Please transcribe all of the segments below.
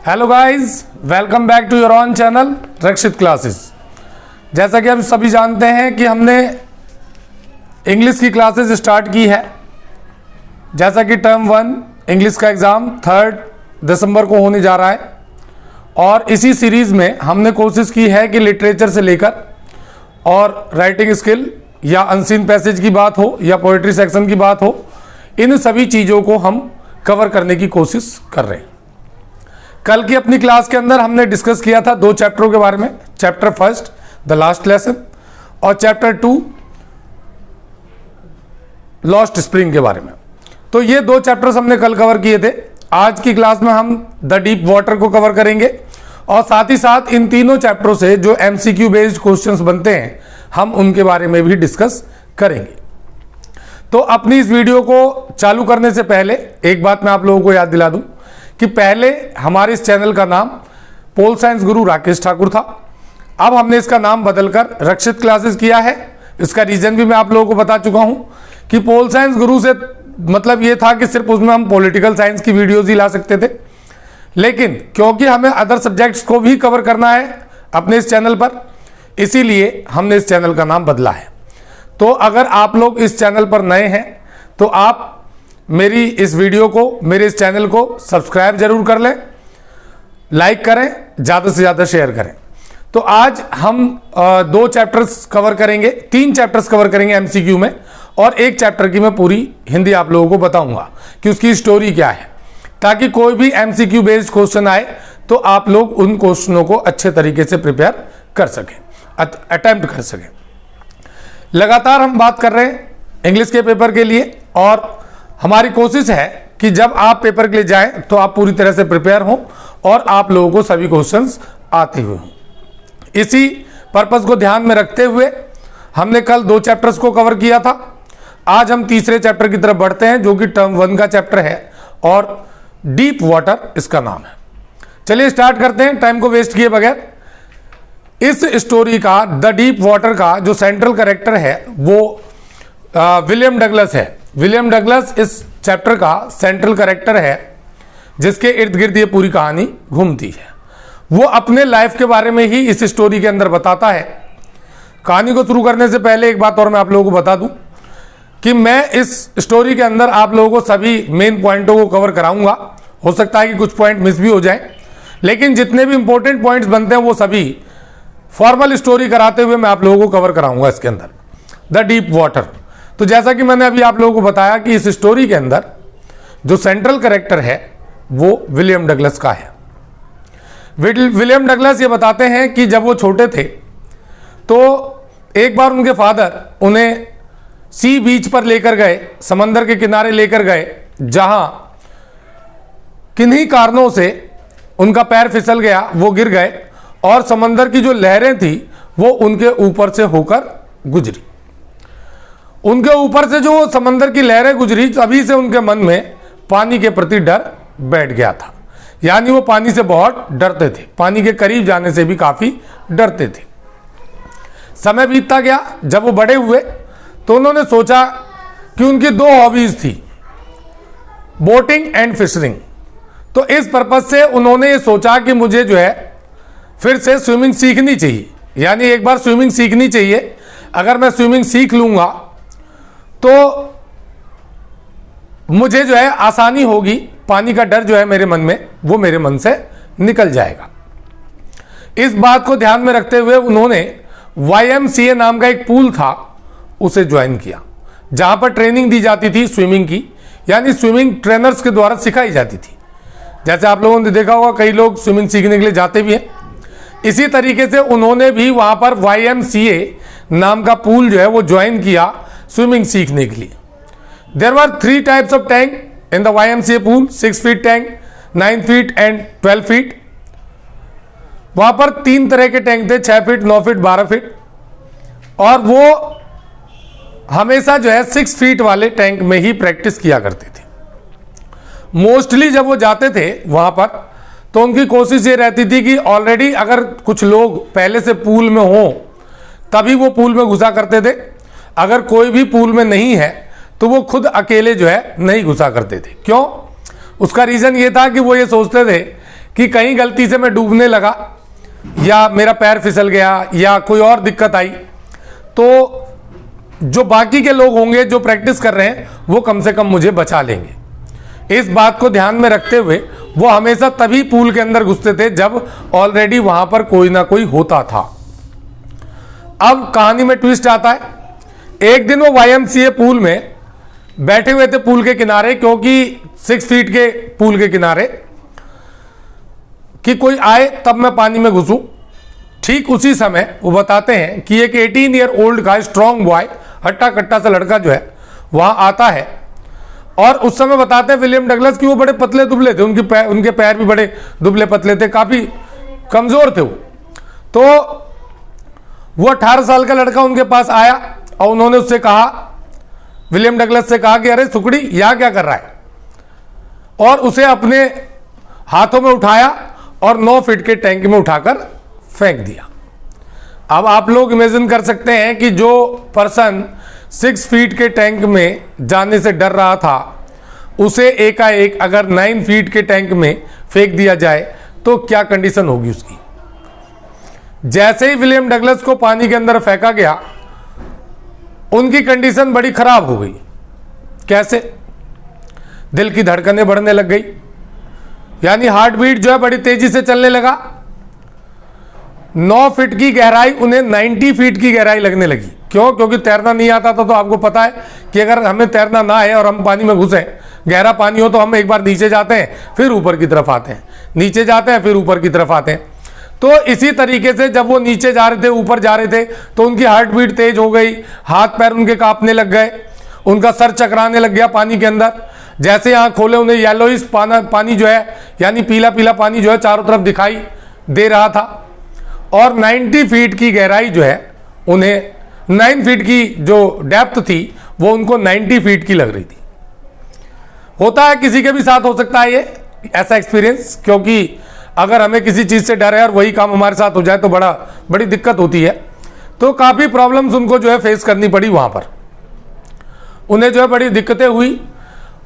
Hello guys, welcome back to your own channel Rakshit classes. जैसा कि आप सभी जानते हैं कि हमने इंग्लिश की क्लासेस स्टार्ट की है। जैसा कि टर्म 1 इंग्लिश का एग्ज़ाम 3 दिसंबर को होने जा रहा है और इसी सीरीज़ में हमने कोशिश की है कि लिटरेचर से लेकर और राइटिंग स्किल या अनसीन पैसेज की बात हो या पोइट्री सेक्शन की बात हो, इन सभी चीज़ों को हम कवर करने की कोशिश कर रहे हैं। कल की अपनी क्लास के अंदर हमने डिस्कस किया था 2 चैप्टरों के बारे में, चैप्टर 1 द लास्ट लेसन और चैप्टर 2 लॉस्ट स्प्रिंग के बारे में। तो ये 2 चैप्टर्स हमने कल कवर किए थे। आज की क्लास में हम द डीप वाटर को कवर करेंगे और साथ ही साथ इन तीनों चैप्टरों से जो MCQ बेस्ड क्वेश्चंस बनते हैं हम उनके बारे में भी डिस्कस करेंगे। तो अपनी इस वीडियो को चालू करने से पहले एक बात मैं आप लोगों को याद दिला दूं कि पहले हमारे इस चैनल का नाम पोल साइंस गुरु राकेश ठाकुर था। अब हमने इसका नाम बदलकर रक्षित क्लासेस किया है। इसका रीजन भी मैं आप लोगों को बता चुका हूं कि पोल साइंस गुरु से मतलब ये था कि सिर्फ उसमें हम पॉलिटिकल साइंस की वीडियोज ही ला सकते थे, लेकिन क्योंकि हमें अदर सब्जेक्ट्स को भी कवर करना है अपने इस चैनल पर, इसीलिए हमने इस चैनल का नाम बदला है। तो अगर आप लोग इस चैनल पर नए हैं तो आप मेरी इस वीडियो को, मेरे इस चैनल को सब्सक्राइब जरूर कर लें, लाइक करें, ज़्यादा से ज़्यादा शेयर करें। तो आज हम 2 चैप्टर्स कवर करेंगे, 3 चैप्टर्स कवर करेंगे MCQ में, और एक चैप्टर की मैं पूरी हिंदी आप लोगों को बताऊंगा कि उसकी स्टोरी क्या है, ताकि कोई भी MCQ बेस्ड क्वेश्चन आए तो आप लोग उन क्वेश्चनों को अच्छे तरीके से प्रिपेयर कर सकें, अटेम्प्ट कर सकें। लगातार हम बात कर रहे हैं इंग्लिश के पेपर के लिए और हमारी कोशिश है कि जब आप पेपर के लिए जाएं तो आप पूरी तरह से प्रिपेयर हों और आप लोगों को सभी क्वेश्चंस आते हुए हों। इसी पर्पस को ध्यान में रखते हुए हमने कल 2 चैप्टर्स को कवर किया था। आज हम तीसरे चैप्टर की तरफ बढ़ते हैं जो कि टर्म 1 का चैप्टर है और डीप वाटर इसका नाम है। चलिए स्टार्ट करते हैं टाइम को वेस्ट किए बगैर। इस स्टोरी का, द डीप वाटर का जो सेंट्रल कैरेक्टर है वो विलियम डगलस है। विलियम डगलस इस चैप्टर का सेंट्रल कैरेक्टर है जिसके इर्द गिर्द ये पूरी कहानी घूमती है। वो अपने लाइफ के बारे में ही इस स्टोरी के अंदर बताता है। कहानी को शुरू करने से पहले एक बात और मैं आप लोगों को बता दूं कि मैं इस स्टोरी के अंदर आप लोगों को सभी मेन पॉइंटों को कवर कराऊंगा। हो सकता है कि कुछ पॉइंट मिस भी हो जाएं, लेकिन जितने भी इंपॉर्टेंट पॉइंट्स बनते हैं वो सभी फॉर्मल स्टोरी कराते हुए मैं आप लोगों को कवर कराऊंगा इसके अंदर, द डीप वाटर। तो जैसा कि मैंने अभी आप लोगों को बताया कि इस स्टोरी के अंदर जो सेंट्रल कैरेक्टर है वो विलियम डगलस का है। विलियम डगलस ये बताते हैं कि जब वो छोटे थे तो एक बार उनके फादर उन्हें सी बीच पर लेकर गए, समंदर के किनारे लेकर गए, जहां किन्हीं कारणों से उनका पैर फिसल गया, वो गिर गए और समंदर की जो लहरें थी वो उनके ऊपर से होकर गुजरी। उनके ऊपर से जो समंदर की लहरें गुजरी, तभी से उनके मन में पानी के प्रति डर बैठ गया था। यानी वो पानी से बहुत डरते थे, पानी के करीब जाने से भी काफी डरते थे। समय बीतता गया, जब वो बड़े हुए तो उन्होंने सोचा कि उनकी 2 हॉबीज थी, बोटिंग एंड फिशरिंग। तो इस पर्पज से उन्होंने ये सोचा कि मुझे जो है फिर से स्विमिंग सीखनी चाहिए, यानी एक बार स्विमिंग सीखनी चाहिए। अगर मैं स्विमिंग सीख लूंगा तो मुझे जो है आसानी होगी, पानी का डर जो है मेरे मन में वो मेरे मन से निकल जाएगा। इस बात को ध्यान में रखते हुए उन्होंने YMCA नाम का एक पूल था उसे ज्वाइन किया, जहां पर ट्रेनिंग दी जाती थी स्विमिंग की, यानी स्विमिंग ट्रेनर्स के द्वारा सिखाई जाती थी। जैसे आप लोगों ने देखा होगा कई लोग स्विमिंग सीखने के लिए जाते भी हैं, इसी तरीके से उन्होंने भी वहां पर YMCA नाम का पूल जो है वो ज्वाइन किया स्विमिंग सीखने के लिए। There were 3 types of tank in the YMCA pool, 6 feet tank, 9 feet and 12 feet. वहां पर 3 तरह के टैंक थे, 6 फीट, 9 फीट, 12 फीट, और वो हमेशा जो है 6 फीट वाले टैंक में ही प्रैक्टिस किया करते थे। मोस्टली जब वो जाते थे वहां पर तो उनकी कोशिश ये रहती थी कि ऑलरेडी अगर कुछ लोग पहले से पूल में हो तभी वो पूल में घुसा करते थे। अगर कोई भी पूल में नहीं है तो वो खुद अकेले जो है नहीं घुसा करते थे। क्यों? उसका रीज़न ये था कि वो ये सोचते थे कि कहीं गलती से मैं डूबने लगा या मेरा पैर फिसल गया या कोई और दिक्कत आई, तो जो बाकी के लोग होंगे जो प्रैक्टिस कर रहे हैं वो कम से कम मुझे बचा लेंगे। इस बात को ध्यान में रखते हुए वो हमेशा तभी पूल के अंदर घुसते थे जब ऑलरेडी वहां पर कोई ना कोई होता था। अब कहानी में ट्विस्ट आता है। एक दिन वो YMCA पूल में बैठे हुए थे पूल के किनारे, क्योंकि 6 फीट के पूल के किनारे, कि कोई आए तब मैं पानी में घुसूं। ठीक उसी समय वो बताते हैं कि एक 18 ईयर ओल्ड का स्ट्रॉन्ग बॉय, हट्टा कट्टा सा लड़का जो है वहां आता है। और उस समय बताते हैं विलियम डगलस कि वो बड़े पतले दुबले थे, उनके पैर भी बड़े दुबले पतले थे, काफी कमजोर थे वो। तो वो 18 साल का लड़का उनके पास आया और उन्होंने उससे कहा, विलियम डगलस से कहा कि अरे सुकड़ी यहां क्या कर रहा है, और उसे अपने हाथों में उठाया और 9 फीट के टैंक में उठाकर फेंक दिया। अब आप लोग इमेजिन कर सकते हैं कि जो पर्सन 6 फीट के टैंक में जाने से डर रहा था, उसे एकाएक अगर 9 फीट के टैंक में फेंक दिया जाए तो क्या कंडीशन होगी उसकी। जैसे ही विलियम डगलस को पानी के अंदर फेंका गया, उनकी कंडीशन बड़ी खराब हो गई। कैसे? दिल की धड़कनें बढ़ने लग गई, यानी हार्ट बीट जो है बड़ी तेजी से चलने लगा। 9 फीट की गहराई उन्हें 90 फीट की गहराई लगने लगी। क्यों? क्योंकि तैरना नहीं आता था। तो आपको पता है कि अगर हमें तैरना ना आए और हम पानी में घुसे, गहरा पानी हो, तो हम एक बार नीचे जाते हैं फिर ऊपर की तरफ आते हैं, नीचे जाते हैं फिर ऊपर की तरफ आते हैं। तो इसी तरीके से जब वो नीचे जा रहे थे, ऊपर जा रहे थे, तो उनकी हार्ट बीट तेज हो गई, हाथ पैर उनके कांपने लग गए, उनका सर चकराने लग गया पानी के अंदर। जैसे आंख खोले उन्हें येलोइश पानी जो है, यानी पीला पीला पानी जो है चारों तरफ दिखाई दे रहा था। और 90 फीट की गहराई जो है उन्हें, 9 फीट की जो डेप्थ थी वो उनको 90 फीट की लग रही थी। होता है, किसी के भी साथ हो सकता है ये ऐसा एक्सपीरियंस, क्योंकि अगर हमें किसी चीज से डर है और वही काम हमारे साथ हो जाए तो बड़ी दिक्कत होती है। तो काफी प्रॉब्लम्स उनको जो है फेस करनी पड़ी वहां पर। उन्हें जो है बड़ी दिक्कतें हुई।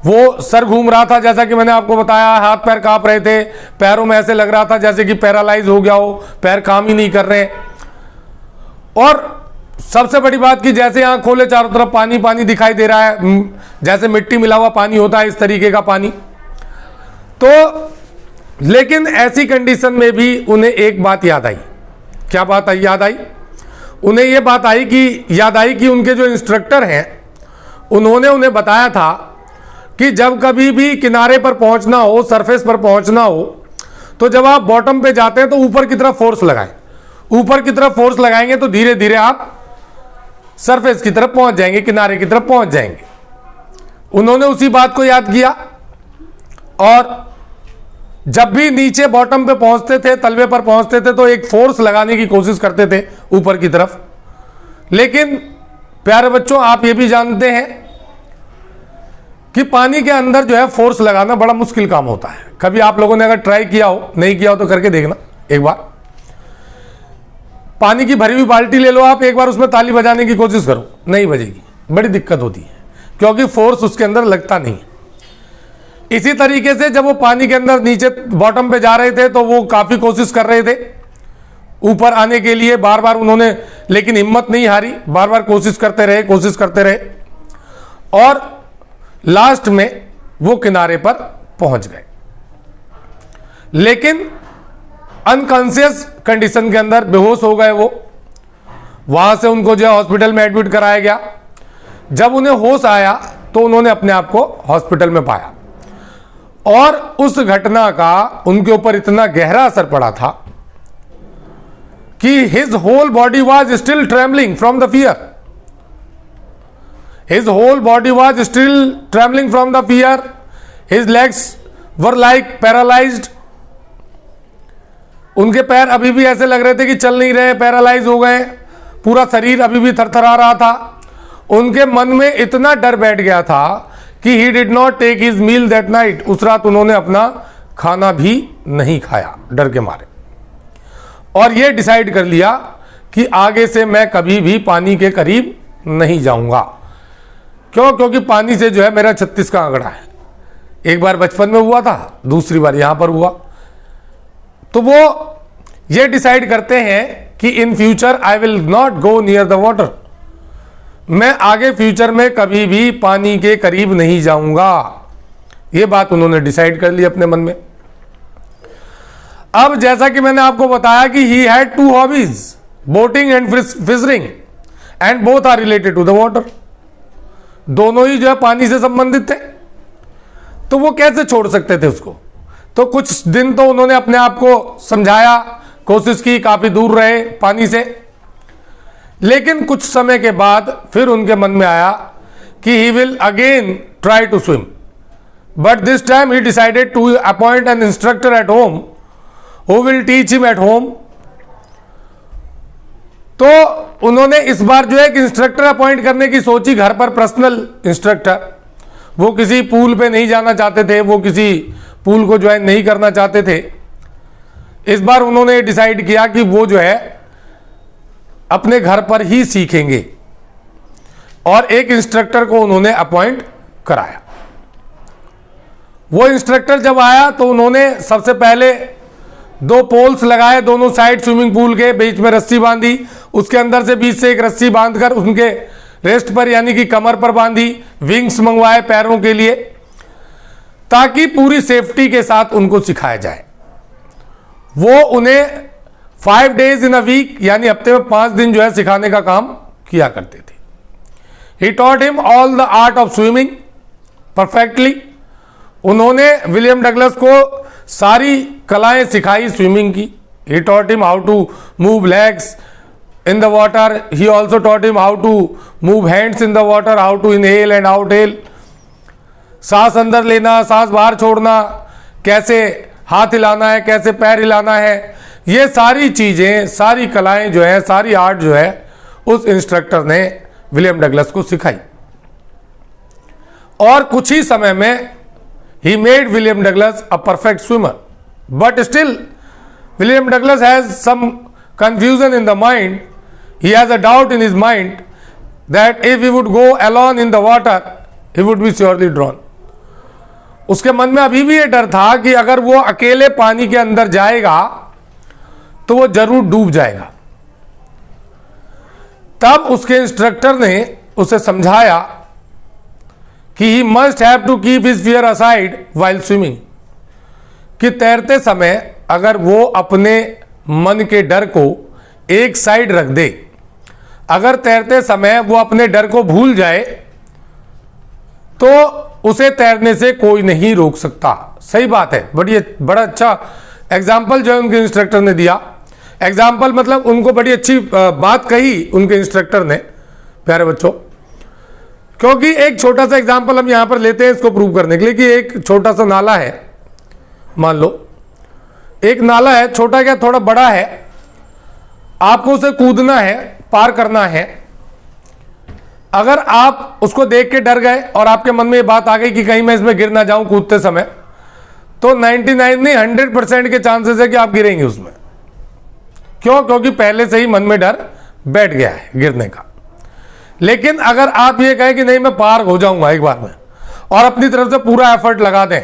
वो सर घूम रहा था, जैसा कि मैंने आपको बताया, हाथ पैर कांप रहे थे, पैरों में ऐसे लग रहा था जैसे कि पैरालाइज हो गया हो, पैर काम ही नहीं कर रहे। और सबसे बड़ी बात कि जैसे आंख खोले चारों तरफ पानी पानी दिखाई दे रहा है, जैसे मिट्टी मिला हुआ पानी होता है, इस तरीके का पानी। तो लेकिन ऐसी कंडीशन में भी उन्हें एक बात याद आई। क्या बात याद आई? उन्हें यह बात याद आई कि उनके जो इंस्ट्रक्टर हैं उन्होंने उन्हें बताया था कि जब कभी भी किनारे पर पहुंचना हो, सरफेस पर पहुंचना हो, तो जब आप बॉटम पे जाते हैं तो ऊपर की तरफ फोर्स लगाएं। ऊपर की तरफ फोर्स लगाएंगे तो धीरे धीरे आप सरफेस की तरफ पहुंच जाएंगे, किनारे की तरफ पहुंच जाएंगे। उन्होंने उसी बात को याद किया और जब भी नीचे बॉटम पे पहुंचते थे, तलवे पर पहुंचते थे, तो एक फोर्स लगाने की कोशिश करते थे ऊपर की तरफ। लेकिन प्यारे बच्चों, आप ये भी जानते हैं कि पानी के अंदर जो है फोर्स लगाना बड़ा मुश्किल काम होता है। कभी आप लोगों ने अगर ट्राई किया हो, नहीं किया हो तो करके देखना एक बार। पानी की भरी हुई बाल्टी ले लो आप, एक बार उसमें ताली बजाने की कोशिश करो, नहीं बजेगी, बड़ी दिक्कत होती है, क्योंकि फोर्स उसके अंदर लगता नहीं है। इसी तरीके से जब वो पानी के अंदर नीचे बॉटम पे जा रहे थे तो वो काफी कोशिश कर रहे थे ऊपर आने के लिए, बार बार उन्होंने लेकिन हिम्मत नहीं हारी, बार बार कोशिश करते रहे और लास्ट में वो किनारे पर पहुंच गए। लेकिन अनकॉन्शियस कंडीशन के अंदर बेहोश हो गए वो। वहां से उनको जो है हॉस्पिटल में एडमिट कराया गया। जब उन्हें होश आया तो उन्होंने अपने आप को हॉस्पिटल में पाया और उस घटना का उनके ऊपर इतना गहरा असर पड़ा था कि his whole body was still trembling from the fear. His whole body was still trembling from the fear. His legs were like paralyzed. उनके पैर अभी भी ऐसे लग रहे थे कि चल नहीं रहे, पैरालाइज हो गए, पूरा शरीर अभी भी थरथरा रहा था। उनके मन में इतना डर बैठ गया था कि he did not take his meal that night. उस रात उन्होंने अपना खाना भी नहीं खाया डर के मारे, और ये डिसाइड कर लिया कि आगे से मैं कभी भी पानी के करीब नहीं जाऊंगा। क्यों? क्योंकि पानी से जो है मेरा 36 का आंकड़ा है। एक बार बचपन में हुआ था, दूसरी बार यहां पर हुआ। तो वो ये डिसाइड करते हैं कि in future I will not go near the water, मैं आगे फ्यूचर में कभी भी पानी के करीब नहीं जाऊंगा। ये बात उन्होंने डिसाइड कर ली अपने मन में। अब जैसा कि मैंने आपको बताया कि he had two hobbies, boating and fishing, and both are related to the water. दोनों ही जो है पानी से संबंधित थे, तो वो कैसे छोड़ सकते थे उसको। तो कुछ दिन तो उन्होंने अपने आप को समझाया, कोशिश की, काफी दूर रहे पानी से, लेकिन कुछ समय के बाद फिर उनके मन में आया कि he will again try to swim, but this time he decided to appoint an instructor at home who will teach him at home. तो उन्होंने इस बार जो है एक इंस्ट्रक्टर अपॉइंट करने की सोची, घर पर पर्सनल इंस्ट्रक्टर। वो किसी पूल पे नहीं जाना चाहते थे, वो किसी पूल को ज्वाइन नहीं करना चाहते थे। इस बार उन्होंने डिसाइड किया कि वो जो है अपने घर पर ही सीखेंगे, और एक इंस्ट्रक्टर को उन्होंने अपॉइंट कराया। वो इंस्ट्रक्टर जब आया तो उन्होंने सबसे पहले 2 पोल्स लगाए, दोनों साइड स्विमिंग पूल के, बीच में रस्सी बांधी, उसके अंदर से बीच से एक रस्सी बांधकर उनके रेस्ट पर यानी कि कमर पर बांधी, विंग्स मंगवाए पैरों के लिए, ताकि पूरी सेफ्टी के साथ उनको सिखाया जाए। वो उन्हें 5 days इन अ वीक यानी हफ्ते में 5 दिन जो है सिखाने का काम किया करते थे। He taught him all the art of swimming perfectly. उन्होंने विलियम डगलस को सारी कलाएं सिखाई स्विमिंग की। He taught him how to move legs in the water, he also taught him how to move hands in the water, how to inhale and outhale, सांस अंदर लेना, सांस बाहर छोड़ना, कैसे हाथ हिलाना है, कैसे पैर हिलाना है, ये सारी चीजें, सारी कलाएं जो है, सारी आर्ट जो है, उस इंस्ट्रक्टर ने विलियम डगलस को सिखाई। और कुछ ही समय में he made William Douglas a perfect swimmer, but still William Douglas has some confusion in the mind, he has a doubt in his mind that if he would go alone in the water he would be surely drowned. उसके मन में अभी भी ये डर था कि अगर वो अकेले पानी के अंदर जाएगा तो वो जरूर डूब जाएगा। तब उसके इंस्ट्रक्टर ने उसे समझाया कि he must have to keep his fear aside while swimming, कि तैरते समय अगर वो अपने मन के डर को एक साइड रख दे, अगर तैरते समय वो अपने डर को भूल जाए तो उसे तैरने से कोई नहीं रोक सकता। सही बात है, बड़ा अच्छा एग्जाम्पल जो है उनके इंस्ट्रक्टर ने दिया। एग्जाम्पल मतलब उनको बड़ी अच्छी बात कही उनके इंस्ट्रक्टर ने, प्यारे बच्चों, क्योंकि एक छोटा सा एग्जाम्पल हम यहां पर लेते हैं इसको प्रूव करने के लिए कि एक छोटा सा नाला है, मान लो एक नाला है, छोटा क्या थोड़ा बड़ा है, आपको उसे कूदना है, पार करना है। अगर आप उसको देख के डर गए और आपके मन में ये बात आ गई कि कहीं मैं इसमें गिर ना जाऊं कूदते समय, तो 99 नहीं 100% के चांसेस है कि आप गिरेंगे उसमें। क्यों? क्योंकि पहले से ही मन में डर बैठ गया है गिरने का। लेकिन अगर आप ये कहें कि नहीं मैं पार हो जाऊंगा एक बार में, और अपनी तरफ से पूरा एफर्ट लगा दें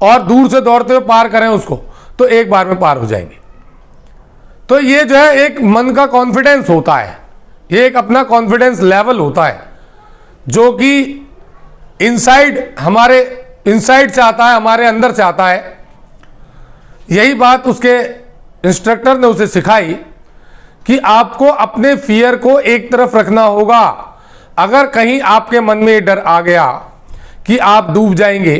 और दूर से दौड़ते हुए पार करें उसको, तो एक बार में पार हो जाएंगे। तो ये जो है एक मन का कॉन्फिडेंस होता है, ये एक अपना कॉन्फिडेंस लेवल होता है जो कि इनसाइड, हमारे इनसाइड से आता है, हमारे अंदर से आता है। यही बात उसके इंस्ट्रक्टर ने उसे सिखाई कि आपको अपने फियर को एक तरफ रखना होगा। अगर कहीं आपके मन में ये डर आ गया कि आप डूब जाएंगे,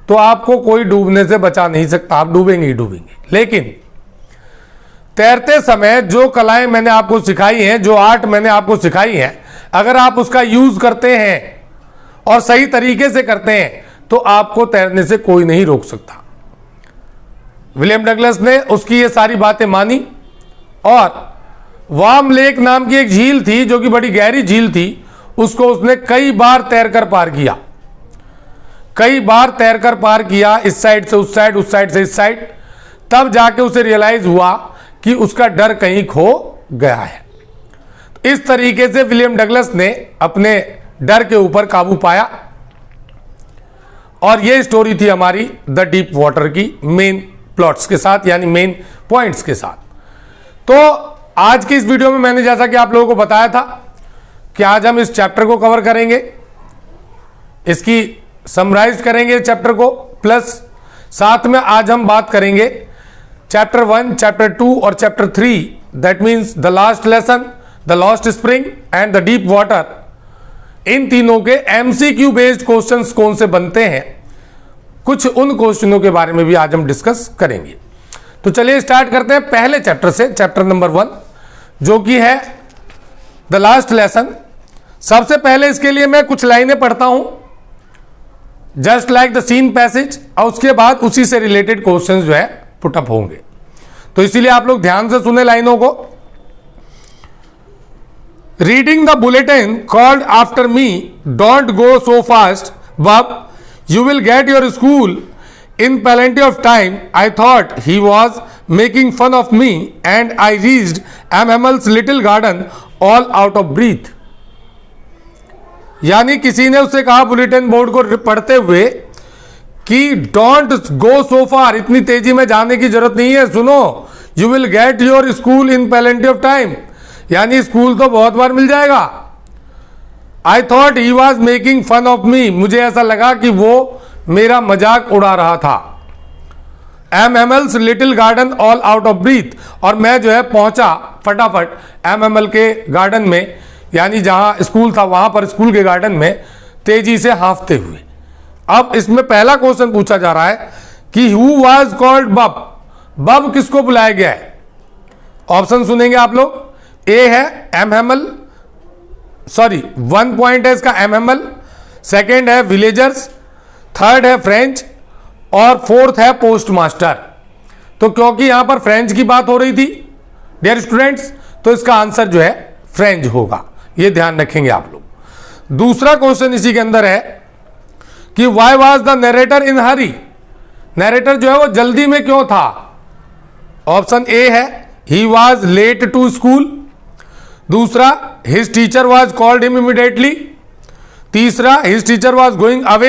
तो आपको कोई डूबने से बचा नहीं सकता, आप डूबेंगे ही डूबेंगे। लेकिन तैरते समय जो कलाएं मैंने आपको सिखाई हैं, जो आर्ट मैंने आपको सिखाई है, अगर आप उसका यूज करते हैं और सही तरीके से करते हैं तो आपको तैरने से कोई नहीं रोक सकता। विलियम डगलस ने उसकी ये सारी बातें मानी और वार्म लेक नाम की एक झील थी जो कि बड़ी गहरी झील थी, उसको उसने कई बार तैरकर पार किया, कई बार तैरकर पार किया, इस साइड से उस साइड, उस साइड से इस साइड। तब जाके उसे रियलाइज हुआ कि उसका डर कहीं खो गया है। इस तरीके से विलियम डगलस ने अपने डर के ऊपर काबू पाया। और यह स्टोरी थी हमारी द डीप वाटर की मेन प्लॉट्स के साथ, यानी मेन पॉइंट्स के साथ। तो आज की इस वीडियो में मैंने जैसा कि आप लोगों को बताया था कि आज हम इस चैप्टर को कवर करेंगे, इसकी समराइज करेंगे चैप्टर को, प्लस साथ में आज हम बात करेंगे चैप्टर 1, चैप्टर 2 और chapter 3, that means the last lesson, the lost spring and the deep water. इन तीनों के एमसीक्यू बेस्ड क्वेश्चंस कौन से बनते हैं, कुछ उन क्वेश्चनों के बारे में भी आज हम डिस्कस करेंगे। तो चलिए स्टार्ट करते हैं पहले चैप्टर से, चैप्टर नंबर 1, जो कि है द लास्ट लेसन। सबसे पहले इसके लिए मैं कुछ लाइनें पढ़ता हूं, just like the seen passage, और उसके बाद उसी से रिलेटेड क्वेश्चंस जो है पुटअप होंगे। तो इसीलिए आप लोग ध्यान से सुने लाइनों को। Reading the bulletin called after me, don't go so fast बब, you will get your school in plenty of time. I thought he was making fun of me and I reached MML's little garden all out of breath. यानी किसी ने उससे कहा bulletin board को पढ़ते हुए कि डोंट गो सो फार, इतनी तेजी में जाने की जरूरत नहीं है, सुनो, you will get your school in plenty of time, यानी स्कूल तो बहुत बार मिल जाएगा। I thought he was making fun of me, मुझे ऐसा लगा कि वो मेरा मजाक उड़ा रहा था। MML's little garden all out of breath, और मैं जो है पहुंचा फटाफट MML के गार्डन में, यानी जहां स्कूल था वहां पर स्कूल के गार्डन में तेजी से हांफते हुए। अब इसमें पहला क्वेश्चन पूछा जा रहा है कि हु वॉज कॉल्ड बब, बब किसको बुलाया गया है। ऑप्शन सुनेंगे आप लोग। ए है MML, सॉरी 1 पॉइंट है इसका MML, सेकेंड है विलेजर्स, थर्ड है फ्रेंच और फोर्थ है पोस्ट मास्टर। तो क्योंकि यहां पर फ्रेंच की बात हो रही थी डियर स्टूडेंट्स, तो इसका आंसर जो है फ्रेंच होगा, ये ध्यान रखेंगे आप लोग। दूसरा क्वेश्चन इसी के अंदर है कि why was the narrator in Hari, narrator जो है वो जल्दी में क्यों था। ऑप्शन ए है he was late to school, दूसरा his teacher was called him immediately, तीसरा his teacher was going away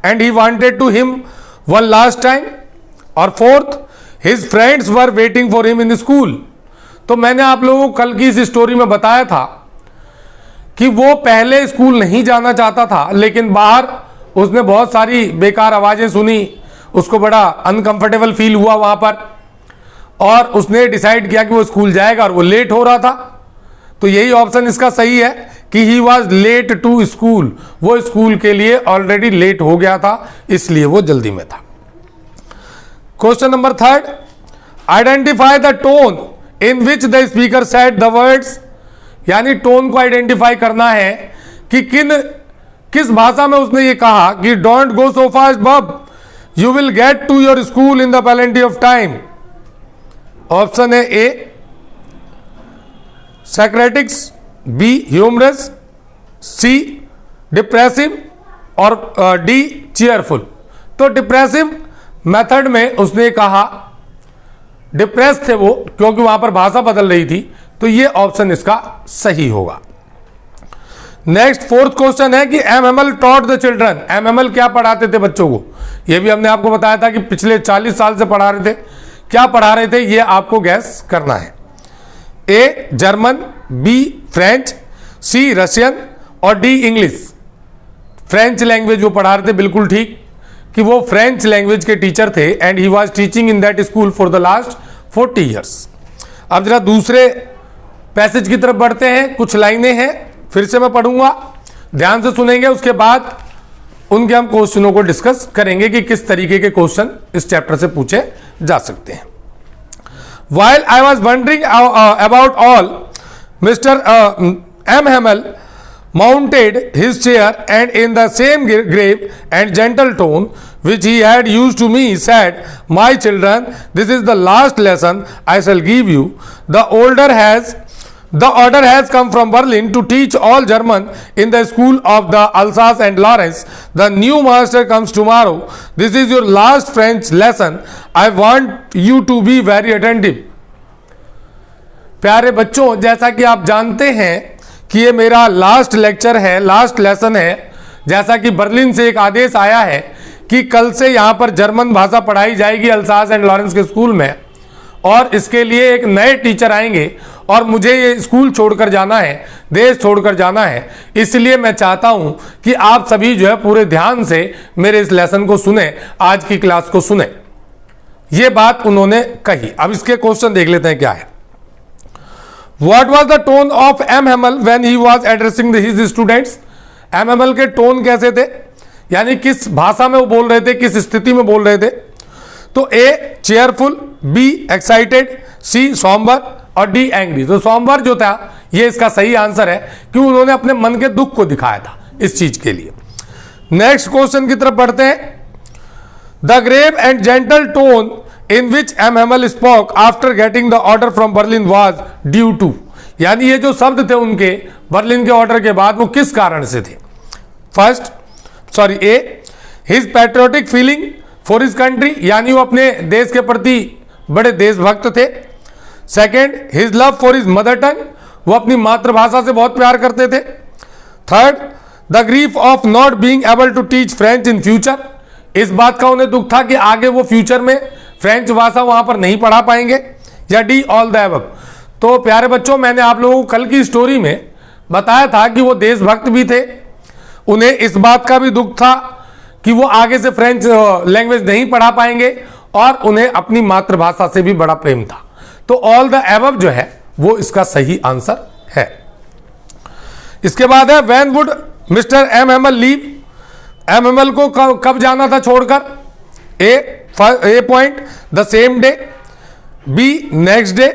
and he wanted to him one last time, और fourth his friends were waiting for him in school. तो मैंने आप लोगों को कल की इस स्टोरी में बताया था कि वो पहले स्कूल नहीं जाना चाहता था, लेकिन बाहर उसने बहुत सारी बेकार आवाजें सुनी, उसको बड़ा अनकंफर्टेबल फील हुआ वहां पर, और उसने डिसाइड किया कि वो स्कूल जाएगा, और वो लेट हो रहा था। तो यही ऑप्शन इसका सही है कि he was late to school, वो स्कूल के लिए ऑलरेडी लेट हो गया था, इसलिए वो जल्दी में था। Question number 3, identify the tone in which the speaker said the words, यानी टोन को आइडेंटिफाई करना है कि किस भाषा में उसने ये कहा कि don't go so fast bub, you will get to your school in the plenty of time. Option है A sarcastic, B humorous, C depressive और डी चीयरफुल। तो डिप्रेसिव मेथड में उसने कहा, डिप्रेस थे वो क्योंकि वहां पर भाषा बदल रही थी, तो ये ऑप्शन इसका सही होगा। नेक्स्ट फोर्थ क्वेश्चन है कि MML taught the children, MML क्या पढ़ाते थे बच्चों को। ये भी हमने आपको बताया था कि पिछले 40 साल से पढ़ा रहे थे। क्या पढ़ा रहे थे ये आपको गैस करना है। A German, B French, C Russian और डी इंग्लिश। फ्रेंच लैंग्वेज वो पढ़ा रहे थे, बिल्कुल ठीक, कि वो फ्रेंच लैंग्वेज के टीचर थे and he was teaching in that school for the last 40 years. अब जरा दूसरे पैसेज की तरफ बढ़ते हैं, कुछ लाइनें हैं, फिर से मैं पढ़ूंगा, ध्यान से सुनेंगे, उसके बाद उनके हम क्वेश्चनों को डिस्कस करेंगे कि किस तरीके के क्वेश्चन इस चैप्टर से पूछे जा सकते हैं। While I was wondering about all, Mr. MML mounted his chair and in the same grave and gentle tone which he had used to me said, "My children, this is the last lesson I shall give you. The order has come from Berlin to teach all German in the school of the Alsace and Lawrence. The new master comes tomorrow. This is your last French lesson. I want you to be very attentive." प्यारे बच्चों, जैसा कि आप जानते हैं कि ये मेरा लास्ट लेक्चर है, लास्ट लेसन है, जैसा कि बर्लिन से एक आदेश आया है कि कल से यहां पर जर्मन भाषा पढ़ाई जाएगी अल्सास एंड लॉरेंस के स्कूल में, और इसके लिए एक नए टीचर आएंगे और मुझे ये स्कूल छोड़कर जाना है, देश छोड़कर जाना है। इसलिए मैं चाहता हूं कि आप सभी जो है पूरे ध्यान से मेरे इस लेसन को सुने, आज की क्लास को सुने। ये बात उन्होंने कही। अब इसके क्वेश्चन देख लेते हैं क्या है। What was the tone of M. Hamel when he was addressing his students? M. Hamel के टोन कैसे थे, यानी किस भाषा में वो बोल रहे थे, किस स्थिति में बोल रहे थे? तो A cheerful, B excited, C sombre और डी एंग्री। तो सॉम्बर जो था ये इसका सही आंसर है कि उन्होंने अपने मन के दुख को दिखाया था इस चीज के लिए। नेक्स्ट क्वेश्चन की तरफ बढ़ते हैं। The grave and gentle tone in which M. Hamel spoke after getting the order from Berlin was due to, यानी ये जो शब्द थे उनके बर्लिन के ऑर्डर के बाद वो किस कारण से थे? A his patriotic feeling for his country, यानी वो अपने देश के प्रति बड़े देशभक्त थे। Second, his love for his mother tongue, वो अपनी मातृभाषा से बहुत प्यार करते थे। Third, the grief of not being able to teach French in future, इस बात का उन्हें दुख था कि आगे वो फ्यूचर में फ्रेंच भाषा वहां पर नहीं पढ़ा पाएंगे। या डी ऑल द अबव। तो प्यारे बच्चों, मैंने आप लोगों को कल की स्टोरी में बताया था कि वो देशभक्त भी थे, उन्हें इस बात का भी दुख था कि वो आगे से फ्रेंच लैंग्वेज नहीं पढ़ा पाएंगे, और उन्हें अपनी मातृभाषा से भी बड़ा प्रेम था। तो ऑल द अबव जो है वो इसका सही आंसर है। इसके बाद है when would Mister M Hamel leave, M Hamel को कब जाना था छोड़कर? A point the same day, B next day,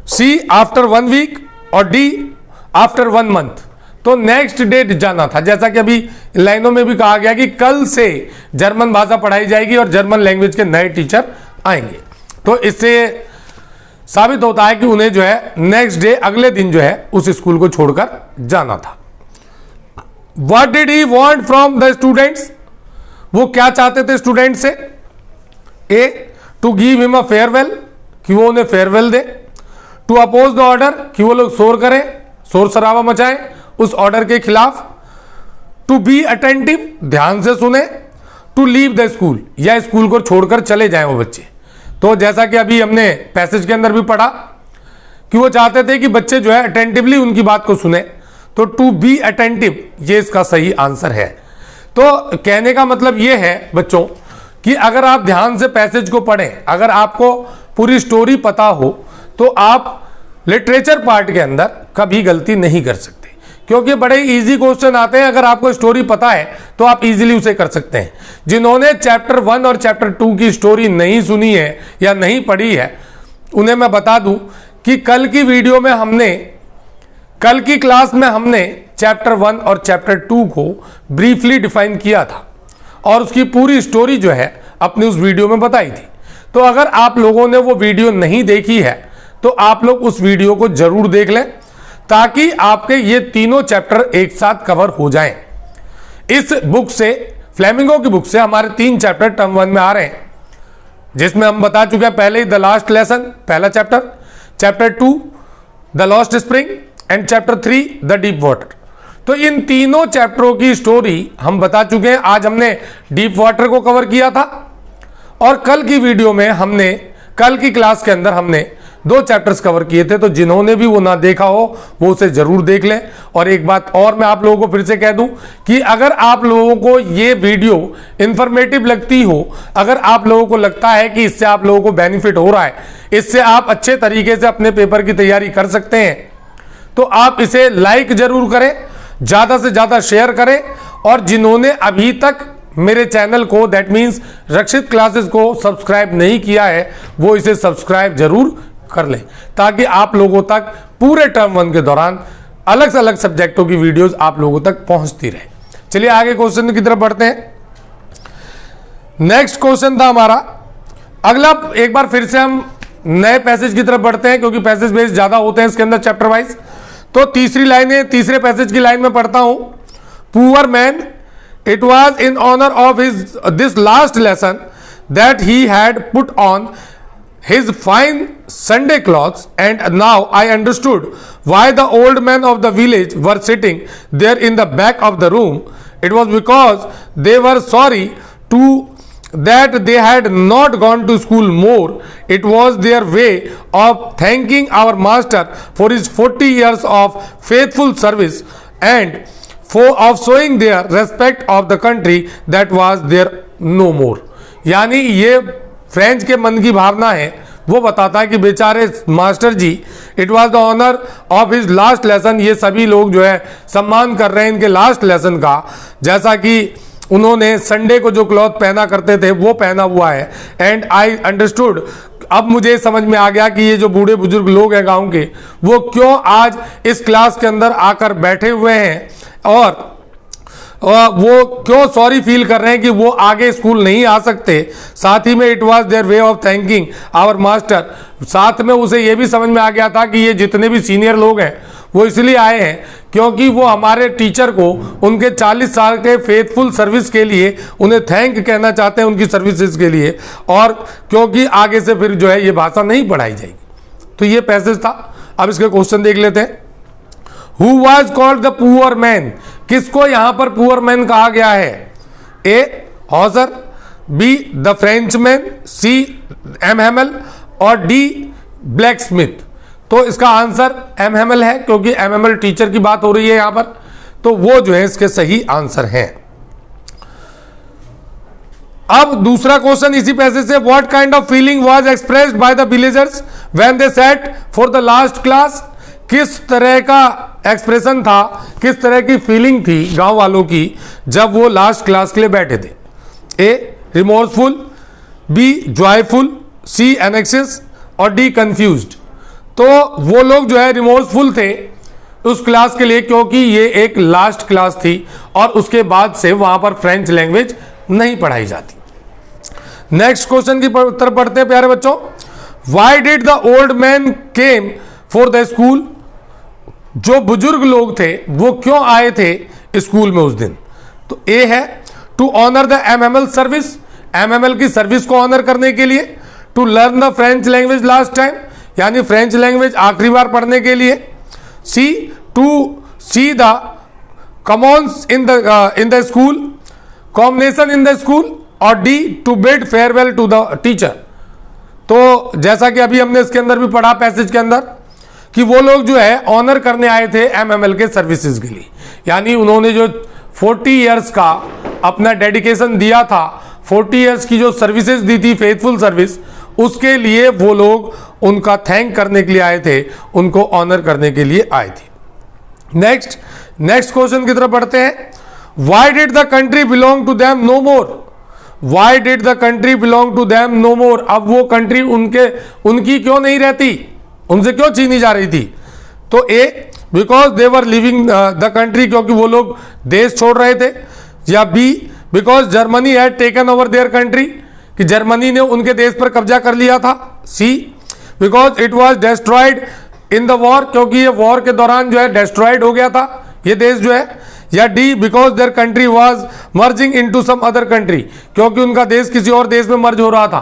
C after 1 week और डी आफ्टर 1 मंथ। तो नेक्स्ट डे जाना था, जैसा कि अभी लाइनों में भी कहा गया कि कल से जर्मन भाषा पढ़ाई जाएगी और जर्मन लैंग्वेज के नए टीचर आएंगे। तो इससे साबित होता है कि उन्हें जो है नेक्स्ट डे, अगले दिन जो है उस स्कूल को छोड़कर जाना था। What did he want from the students, वो क्या चाहते थे स्टूडेंट से? A to give him a farewell, कि वो उन्हें फेयरवेल दे। टू अपोज द ऑर्डर, कि वो लोग शोर करें, शोर शराबा मचाएं उस ऑर्डर के खिलाफ। टू बी अटेंटिव, ध्यान से सुने। टू लीव द स्कूल, या स्कूल को छोड़कर चले जाएं वो बच्चे। तो जैसा कि अभी हमने पैसेज के अंदर भी पढ़ा कि वो चाहते थे कि बच्चे जो है अटेंटिवली उनकी बात को सुने। तो टू बी अटेंटिव ये इसका सही आंसर है। तो कहने का मतलब ये है बच्चों कि अगर आप ध्यान से पैसेज को पढ़ें, अगर आपको पूरी स्टोरी पता हो, तो आप लिटरेचर पार्ट के अंदर कभी गलती नहीं कर सकते, क्योंकि बड़े इजी क्वेश्चन आते हैं। अगर आपको स्टोरी पता है तो आप इजीली उसे कर सकते हैं। जिन्होंने चैप्टर 1 और चैप्टर 2 की स्टोरी नहीं सुनी है या नहीं पढ़ी है, उन्हें मैं बता दूं कि कल की वीडियो में हमने, कल की क्लास में हमने चैप्टर 1 और चैप्टर 2 को ब्रीफली डिफाइन किया था और उसकी पूरी स्टोरी जो है अपनी उस वीडियो में बताई थी। तो अगर आप लोगों ने वो वीडियो नहीं देखी है तो आप लोग उस वीडियो को जरूर देख लें, ताकि आपके ये तीनों चैप्टर एक साथ कवर हो जाएं। इस बुक से, फ्लेमिंगो की बुक से हमारे 3 चैप्टर टर्म 1 में आ रहे हैं, जिसमें हम बता चुके हैं पहले ही द लास्ट लेसन, पहला chapter, chapter 2 the lost spring and chapter 3 the deep water. तो इन तीनों चैप्टरों की स्टोरी हम बता चुके हैं। आज हमने डीप वाटर को कवर किया था और कल की वीडियो में हमने, कल की क्लास के अंदर हमने 2 चैप्टर्स कवर किए थे। तो जिन्होंने भी वो ना देखा हो वो उसे जरूर देख लें। और एक बात और मैं आप लोगों को फिर से कह दूं कि अगर आप लोगों को ये वीडियो इंफॉर्मेटिव लगती हो, अगर आप लोगों को लगता है कि इससे आप लोगों को बेनिफिट हो रहा है, इससे आप अच्छे तरीके से अपने पेपर की तैयारी कर सकते हैं, तो आप इसे लाइक जरूर करें, ज़्यादा से ज़्यादा शेयर करें। और जिन्होंने अभी तक मेरे चैनल को, दैट मीन्स रक्षित क्लासेस को सब्सक्राइब नहीं किया है, वो इसे सब्सक्राइब जरूर कर लें, ताकि आप लोगों तक पूरे टर्म 1 के दौरान अलग से अलग सब्जेक्टों की वीडियोस आप लोगों तक पहुंचती रहे। चलिए आगे क्वेश्चन की तरफ बढ़ते हैं। नेक्स्ट क्वेश्चन था हमारा अगला। एक बार फिर से हम नए पैसेज की तरफ बढ़ते हैं, क्योंकि पैसेज बेस ज्यादा होते हैं इसके अंदर चैप्टर वाइज। तो तीसरी लाइन है, तीसरे पैसेज की लाइन में पढ़ता हूं। Poor man, it was in honour of his this last lesson that he had put on his fine Sunday clothes, and now I understood why the old men of the village were sitting there in the back of the room. It was because they were sorry to that they had not gone to school more. It was their way of thanking our master for his 40 years of faithful service and of showing their respect of the country that was there no more. यानी ये French के मन की भावना है, वो बताता है कि बेचारे master ji, it was the honour of his last lesson, ये सभी लोग जो है सम्मान कर रहे हैं इनके लास्ट लेसन का, जैसा कि उन्होंने संडे को जो क्लॉथ पहना करते थे वो पहना हुआ है. एंड आई अंडरस्टूड, अब मुझे समझ में आ गया कि ये जो बूढ़े बुजुर्ग लोग हैं गांव के, वो क्यों आज इस क्लास के अंदर आकर बैठे हुए हैं और वो क्यों सॉरी फील कर रहे हैं कि वो आगे स्कूल नहीं आ सकते. साथ ही में it was their way of thanking our master, साथ में उसे ये भी समझ में आ गया था कि ये जितने भी सीनियर लोग हैं वो इसलिए आए हैं क्योंकि वो हमारे टीचर को उनके 40 साल के फेथफुल सर्विस के लिए उन्हें थैंक कहना चाहते हैं उनकी सर्विसेज के लिए, और क्योंकि आगे से फिर जो है ये भाषा नहीं पढ़ाई जाएगी. तो ये पैसेज था. अब इसके क्वेश्चन देख लेते हैं. Who was called the poor man? किसको यहां पर पुअर मैन कहा गया है? A Hauser, B the Frenchman, C M Hamel और डी ब्लैक स्मिथ. तो इसका आंसर एम हेमल है क्योंकि एम हेमल टीचर की बात हो रही है यहां पर, तो वो जो है इसके सही आंसर हैं. अब दूसरा क्वेश्चन इसी पैसेज से, what kind of feeling was expressed by the villagers when they set for the last class? किस तरह का एक्सप्रेशन था, किस तरह की फीलिंग थी गांव वालों की जब वो लास्ट क्लास के लिए बैठे थे? ए रिमोर्सफुल, बी जॉयफुल, सी एनेक्सियस और डी कंफ्यूज्ड. तो वो लोग जो है रिमोर्सफुल थे उस क्लास के लिए क्योंकि ये एक लास्ट क्लास थी और उसके बाद से वहां पर फ्रेंच लैंग्वेज नहीं पढ़ाई जाती. नेक्स्ट क्वेश्चन की उत्तर पढ़ते हैं प्यारे बच्चों. Why did the old man came for the school? जो बुजुर्ग लोग थे वो क्यों आए थे स्कूल में उस दिन? तो ए है to honour the MML service, MML की सर्विस को ऑनर करने के लिए. To learn the French language last time, यानी फ्रेंच लैंग्वेज आखिरी बार पढ़ने के लिए. C to see the commons in the school, combination in the school. और D to bid farewell to the teacher. तो जैसा कि अभी हमने इसके अंदर भी पढ़ा पैसेज के अंदर कि वो लोग जो है ऑनर करने आए थे एमएमएल के सर्विसेज के लिए, यानी उन्होंने जो 40 इयर्स का अपना डेडिकेशन दिया था, 40 इयर्स की जो सर्विसेज दी थी फेथफुल सर्विस, उसके लिए वो लोग उनका थैंक करने के लिए आए थे, उनको ऑनर करने के लिए आए थे. नेक्स्ट क्वेश्चन की तरफ बढ़ते हैं. Why did the country belong to them no more? Why did the country belong to them no more? अब वो कंट्री उनकी क्यों नहीं रहती, उनसे क्यों छीनी जा रही थी? तो A because they were living the country, क्योंकि वो लोग देश छोड़ रहे थे. या B because Germany had taken over their country, कि जर्मनी ने उनके देश पर कब्जा कर लिया था. C because it was destroyed in the war, क्योंकि ये वॉर के दौरान जो है डिस्ट्रॉयड हो गया था ये देश जो है. या D because their country was merging into some other country, क्योंकि उनका देश किसी और देश में मर्ज हो रहा था.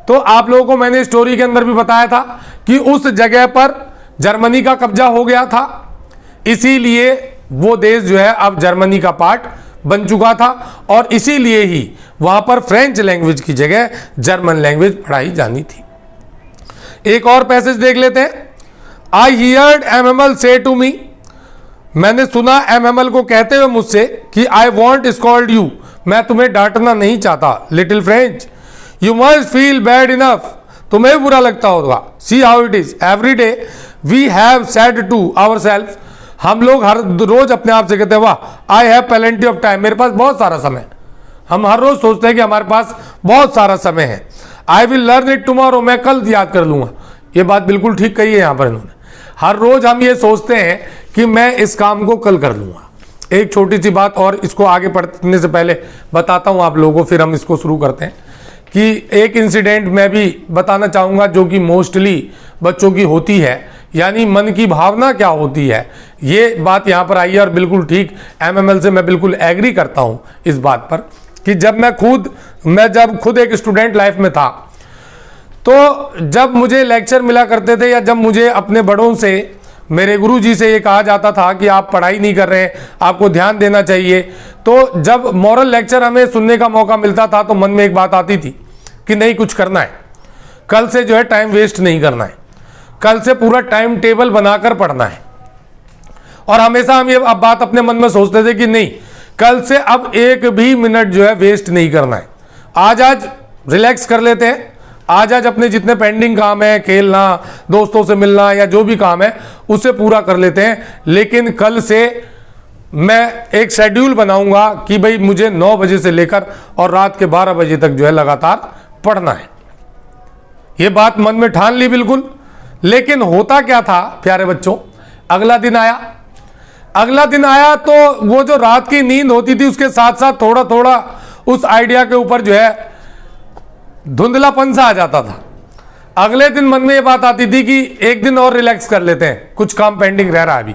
तो आप लोगों को मैंने स्टोरी के अंदर भी बताया था कि उस जगह पर जर्मनी का कब्जा हो गया था, इसीलिए वो देश जो है अब जर्मनी का पार्ट बन चुका था और इसीलिए ही वहां पर फ्रेंच लैंग्वेज की जगह जर्मन लैंग्वेज पढ़ाई जानी थी. एक और पैसेज देख लेते हैं. आई हियर्ड एमएमएल से टू मी, मैंने सुना एमएमएल को कहते हुए मुझसे कि आई वॉन्ट स्कॉल्ड यू, मैं तुम्हें डांटना नहीं चाहता. Little French, you must feel bad enough, तुम्हें बुरा लगता होगा. See how it is every day we have said to our self, हम लोग हर रोज अपने आप से कहते हैं वाह I have plenty of time, मेरे पास बहुत सारा समय. हम हर रोज सोचते हैं कि हमारे पास बहुत सारा समय है. I will learn it tomorrow, मैं कल याद कर लूंगा. ये बात बिल्कुल ठीक कही है यहाँ पर इन्होंने. हर रोज हम ये सोचते हैं कि मैं इस काम को कल कर लूंगा. एक छोटी सी बात और इसको आगे पढ़ने से पहले बताता हूं आप लोगों को, फिर हम इसको शुरू करते हैं. कि एक इंसिडेंट मैं भी बताना चाहूँगा जो कि मोस्टली बच्चों की होती है, यानी मन की भावना क्या होती है, ये बात यहाँ पर आई है. और बिल्कुल ठीक, एमएमएल से मैं बिल्कुल एग्री करता हूँ इस बात पर कि जब मैं खुद एक स्टूडेंट लाइफ में था, तो जब मुझे लेक्चर मिला करते थे या जब मुझे अपने बड़ों से मेरे गुरुजी से ये कहा जाता था कि आप पढ़ाई नहीं कर रहे हैं, आपको ध्यान देना चाहिए। तो जब मॉरल लेक्चर हमें सुनने का मौका मिलता था तो मन में एक बात आती थी कि नहीं, कुछ करना है, कल से जो है टाइम वेस्ट नहीं करना है, कल से पूरा टाइम टेबल बनाकर पढ़ना है। और हमेशा हम ये अब बात अपने मन में सोचते थे कि नहीं, कल से अब एक भी मिनट जो है वेस्ट नहीं करना है, आज रिलैक्स कर लेते हैं, आज अपने जितने पेंडिंग काम है, खेलना, दोस्तों से मिलना या जो भी काम है उसे पूरा कर लेते हैं। लेकिन कल से मैं एक शेड्यूल बनाऊंगा कि भाई मुझे 9 बजे से लेकर और रात के 12 बजे तक जो है लगातार पढ़ना है। ये बात मन में ठान ली बिल्कुल। लेकिन होता क्या था प्यारे बच्चों, अगला दिन आया तो वो जो रात की नींद होती थी उसके साथ साथ थोड़ा थोड़ा उस आइडिया के ऊपर जो है धुंधलापन सा आ जाता था। अगले दिन मन में ये बात आती थी कि एक दिन और रिलैक्स कर लेते हैं, कुछ काम पेंडिंग रह रहा है अभी,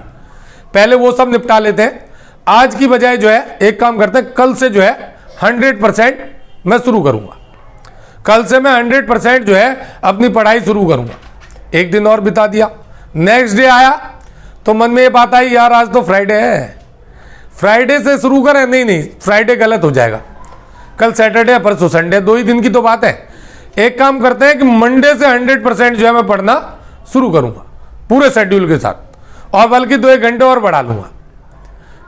पहले वो सब निपटा लेते हैं। आज की बजाय जो है एक काम करते हैं, कल से जो है 100% मैं शुरू करूंगा, कल से मैं 100% जो है अपनी पढ़ाई शुरू करूंगा। एक दिन और बिता दिया, नेक्स्ट डे आया तो मन में ये बात आई, यार आज तो फ्राइडे है, फ्राइडे से शुरू करें, नहीं फ्राइडे गलत हो जाएगा, कल सैटरडे परसों संडे, 2 ही दिन की तो बात है। एक काम करते हैं कि मंडे से 100% जो है मैं पढ़ना शुरू करूंगा पूरे शेड्यूल के साथ, और बल्कि 2-1 घंटे और बढ़ा लूंगा।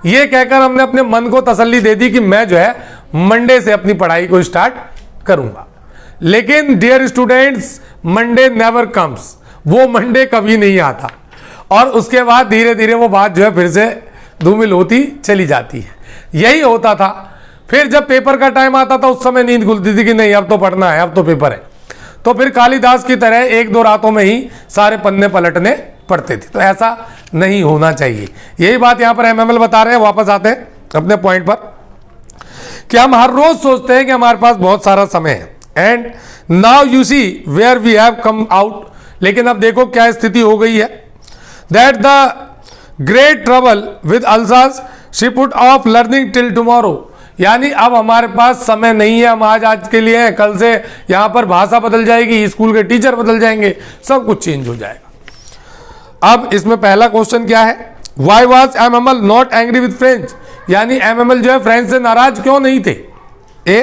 ये कहकर हमने अपने मन को तसल्ली दे दी कि मैं जो है मंडे से अपनी पढ़ाई को स्टार्ट करूंगा। लेकिन dear students, Monday never comes, वो मंडे कभी नहीं आता, और उसके बाद धीरे धीरे वो बात जो है फिर से धूमिल होती चली जाती है। यही होता था। फिर जब पेपर का टाइम आता था उस समय नींद खुलती थी कि नहीं अब तो पढ़ना है, अब तो पेपर है, तो फिर कालिदास की तरह 1-2 रातों में ही सारे पन्ने पलटने पड़ते थे। तो ऐसा नहीं होना चाहिए। यही बात यहाँ पर एमएमएल बता रहे हैं। वापस आते हैं अपने पॉइंट पर कि हम हर रोज सोचते हैं कि हमारे पास बहुत सारा समय है, and now you see where we have come out. लेकिन अब देखो क्या स्थिति हो गई है, that the great trouble with Alsace she put off learning till tomorrow. यानी अब हमारे पास समय नहीं है, हम आज के लिए हैं, कल से यहां पर भाषा बदल जाएगी, स्कूल के टीचर बदल जाएंगे, सब कुछ चेंज हो जाएगा। अब इसमें पहला क्वेश्चन क्या है, why was MML not angry with French. यानी एमएमएल जो है फ्रेंच से नाराज क्यों नहीं थे। A,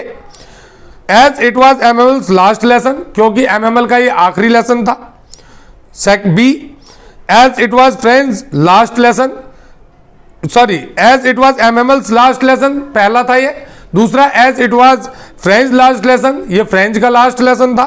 as it was MML's last lesson, क्योंकि एमएमएल का ये आखिरी लेसन था। B, as it was French last lesson, sorry as it was MML's last lesson, पहला था ये। दूसरा as it was French last lesson, ये फ्रेंच का लास्ट लेसन था।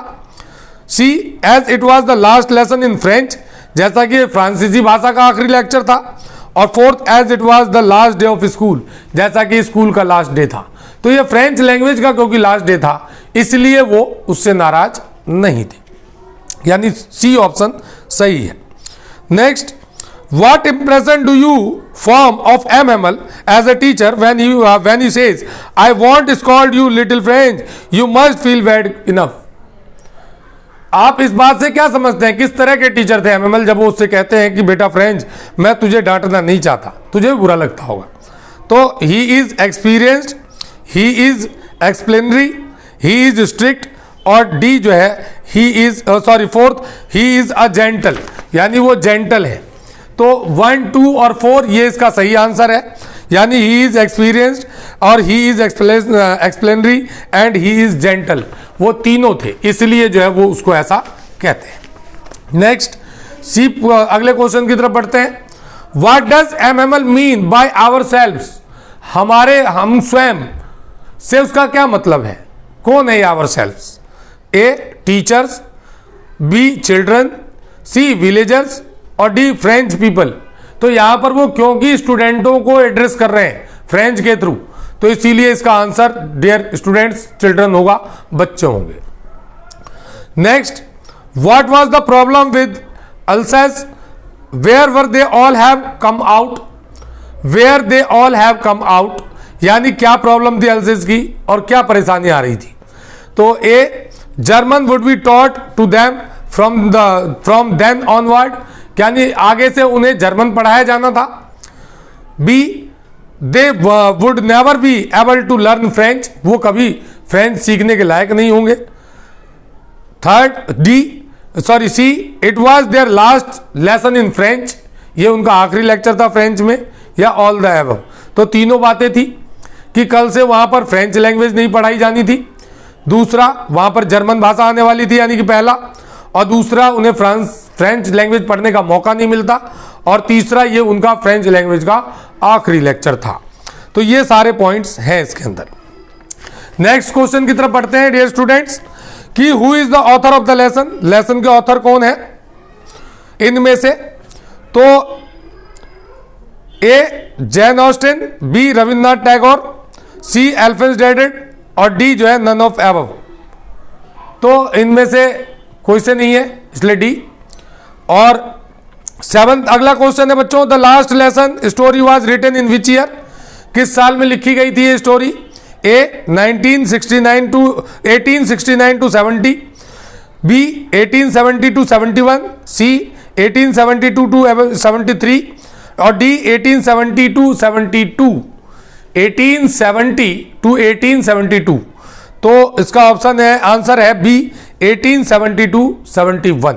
C, as it was the last lesson in French, जैसा कि फ्रांसीसी भाषा का आखिरी लेक्चर था। और fourth, as it was the last day of school, जैसा कि स्कूल का लास्ट डे था। तो ये फ्रेंच लैंग्वेज का क्योंकि लास्ट डे था इसलिए वो उससे नाराज नहीं थे, यानी सी ऑप्शन सही है। Next, what impression do you form of MML as a teacher when he says I won't scold you little French, you must feel bad enough। आप इस बात से क्या समझते हैं, किस तरह के टीचर थे एमएमएल जब वो उससे कहते हैं कि बेटा फ्रेंच मैं तुझे डांटना नहीं चाहता, तुझे भी बुरा लगता होगा। तो he is experienced, he is explanatory, he is strict, और डी जो है he is fourth, he is a gentle, यानी वो जेंटल है। तो 1, 2 और 4 ये इसका सही आंसर है, यानी ही इज एक्सपीरियंस्ड और he is explanatory and he is gentle, वो तीनों थे, इसलिए जो है वो उसको ऐसा कहते हैं। नेक्स्ट, सी, अगले क्वेश्चन की तरफ बढ़ते हैं। What does MML mean by ourselves, हमारे, हम स्वयं से उसका क्या मतलब है। कौन है आवरसेल्व्स। ए, टीचर्स, बी, चिल्ड्रन, सी, विलेजर्स, और डी, फ्रेंच पीपल। तो यहां पर वो क्योंकि स्टूडेंटों को एड्रेस कर रहे हैं फ्रेंच के थ्रू, तो इसीलिए इसका आंसर डियर स्टूडेंट्स चिल्ड्रन होगा, बच्चे होंगे। Next, what was the problem with Alsace, where were they all have come out, where they all have come out, यानी क्या प्रॉब्लम थी अल्सेस की और क्या परेशानी आ रही थी। तो A, German would be taught to them from then onward, यानी आगे से उन्हें जर्मन पढ़ाया जाना था। B, they would never be able to learn French, वो कभी फ्रेंच सीखने के लायक नहीं होंगे। Third, C, it was their last lesson in French, ये उनका आखिरी लेक्चर था फ्रेंच में, या ऑल द एबव। तो तीनों बातें थी कि कल से वहां पर फ्रेंच लैंग्वेज नहीं पढ़ाई जानी थी, दूसरा वहां पर जर्मन भाषा आने वाली थी यानी कि पहला, और दूसरा उन्हें फ्रेंच लैंग्वेज पढ़ने का मौका नहीं मिलता, और तीसरा ये उनका फ्रेंच लैंग्वेज का आखिरी लेक्चर था। तो ये सारे पॉइंट्स हैं इसके अंदर। नेक्स्ट क्वेश्चन की तरफ पढ़ते हैं डियर स्टूडेंट्स कि who is the author of the lesson, lesson के ऑथर कौन है इनमें से। तो ए जैन ऑस्टिन, बी रविन्द्रनाथ टैगोर, सी एल्फ्रेड डेविड, और डी जो है नन ऑफ एबव। तो इनमें से कोई से नहीं है, इसलिए डी। और सेवंथ अगला क्वेश्चन है बच्चों, the last lesson story was written in which year, किस साल में लिखी गई थी ये story. A 1869 to 70, B 1870 to 71, C 1872 to 73, और डी 1870 टू 72, 1870 टू 1872। तो इसका ऑप्शन है, आंसर है B 1870 to 71।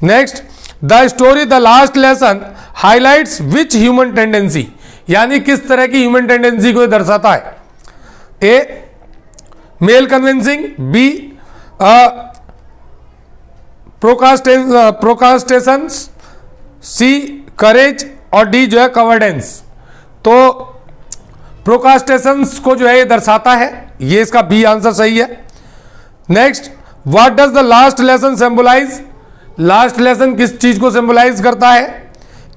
Next, the story the last lesson highlights which human tendency, यानी किस तरह की ह्यूमन टेंडेंसी को दर्शाता है। A male convincing, B procrastination, C courage, और डी जो है कवर्डेंस। तो प्रोकास्टेशन को जो है ये दर्शाता है, ये इसका बी आंसर सही है। Next, what does the last lesson symbolise, last lesson किस चीज को सिंबलाइज करता है।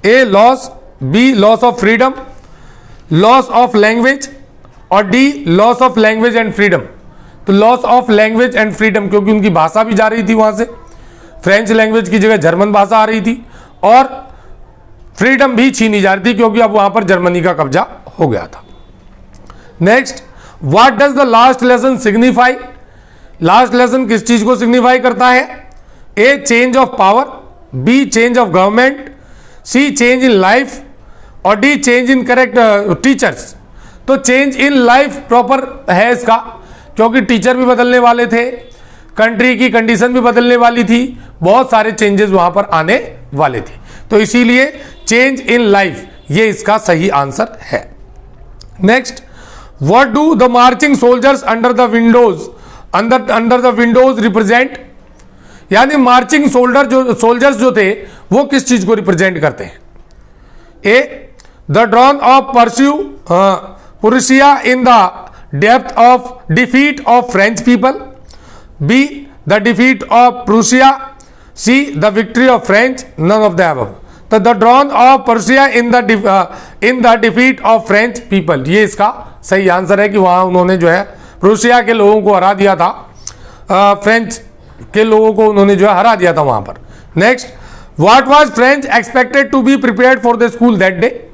A loss, B loss of freedom, loss of language, और D loss of language and freedom. तो loss of language and freedom, क्योंकि उनकी भाषा भी जा रही थी वहां से, फ्रेंच लैंग्वेज की जगह जर्मन भाषा आ रही थी, और फ्रीडम भी छीनी जा रही थी क्योंकि अब वहां पर जर्मनी का कब्जा हो गया था। Next, what does the last lesson signify, last lesson किस चीज को सिग्निफाई करता है। A change of power, B change of government, C change in life, और D change in correct teachers. तो चेंज इन लाइफ प्रॉपर है इसका, क्योंकि टीचर भी बदलने वाले थे, कंट्री की कंडीशन भी बदलने वाली थी, बहुत सारे चेंजेस वहां पर आने वाले थे, तो इसीलिए चेंज इन लाइफ ये इसका सही आंसर है। Next, what do the marching soldiers under the windows, under the windows represent, यानी मार्चिंग सोल्जर्स जो थे वो किस चीज को रिप्रेजेंट करते हैं। A the drawn of Prussia in the depth of defeat of French people, B the defeat of Prussia, C the victory of French, none of the above. तो the drawn of Persia in the defeat of French people, ये इसका सही answer है कि वहां उन्होंने जो है प्रूसिया के लोगों को हरा दिया था, फ्रेंच के लोगों को उन्होंने जो है हरा दिया था वहां पर। Next, what was French expected to be prepared for the school that day,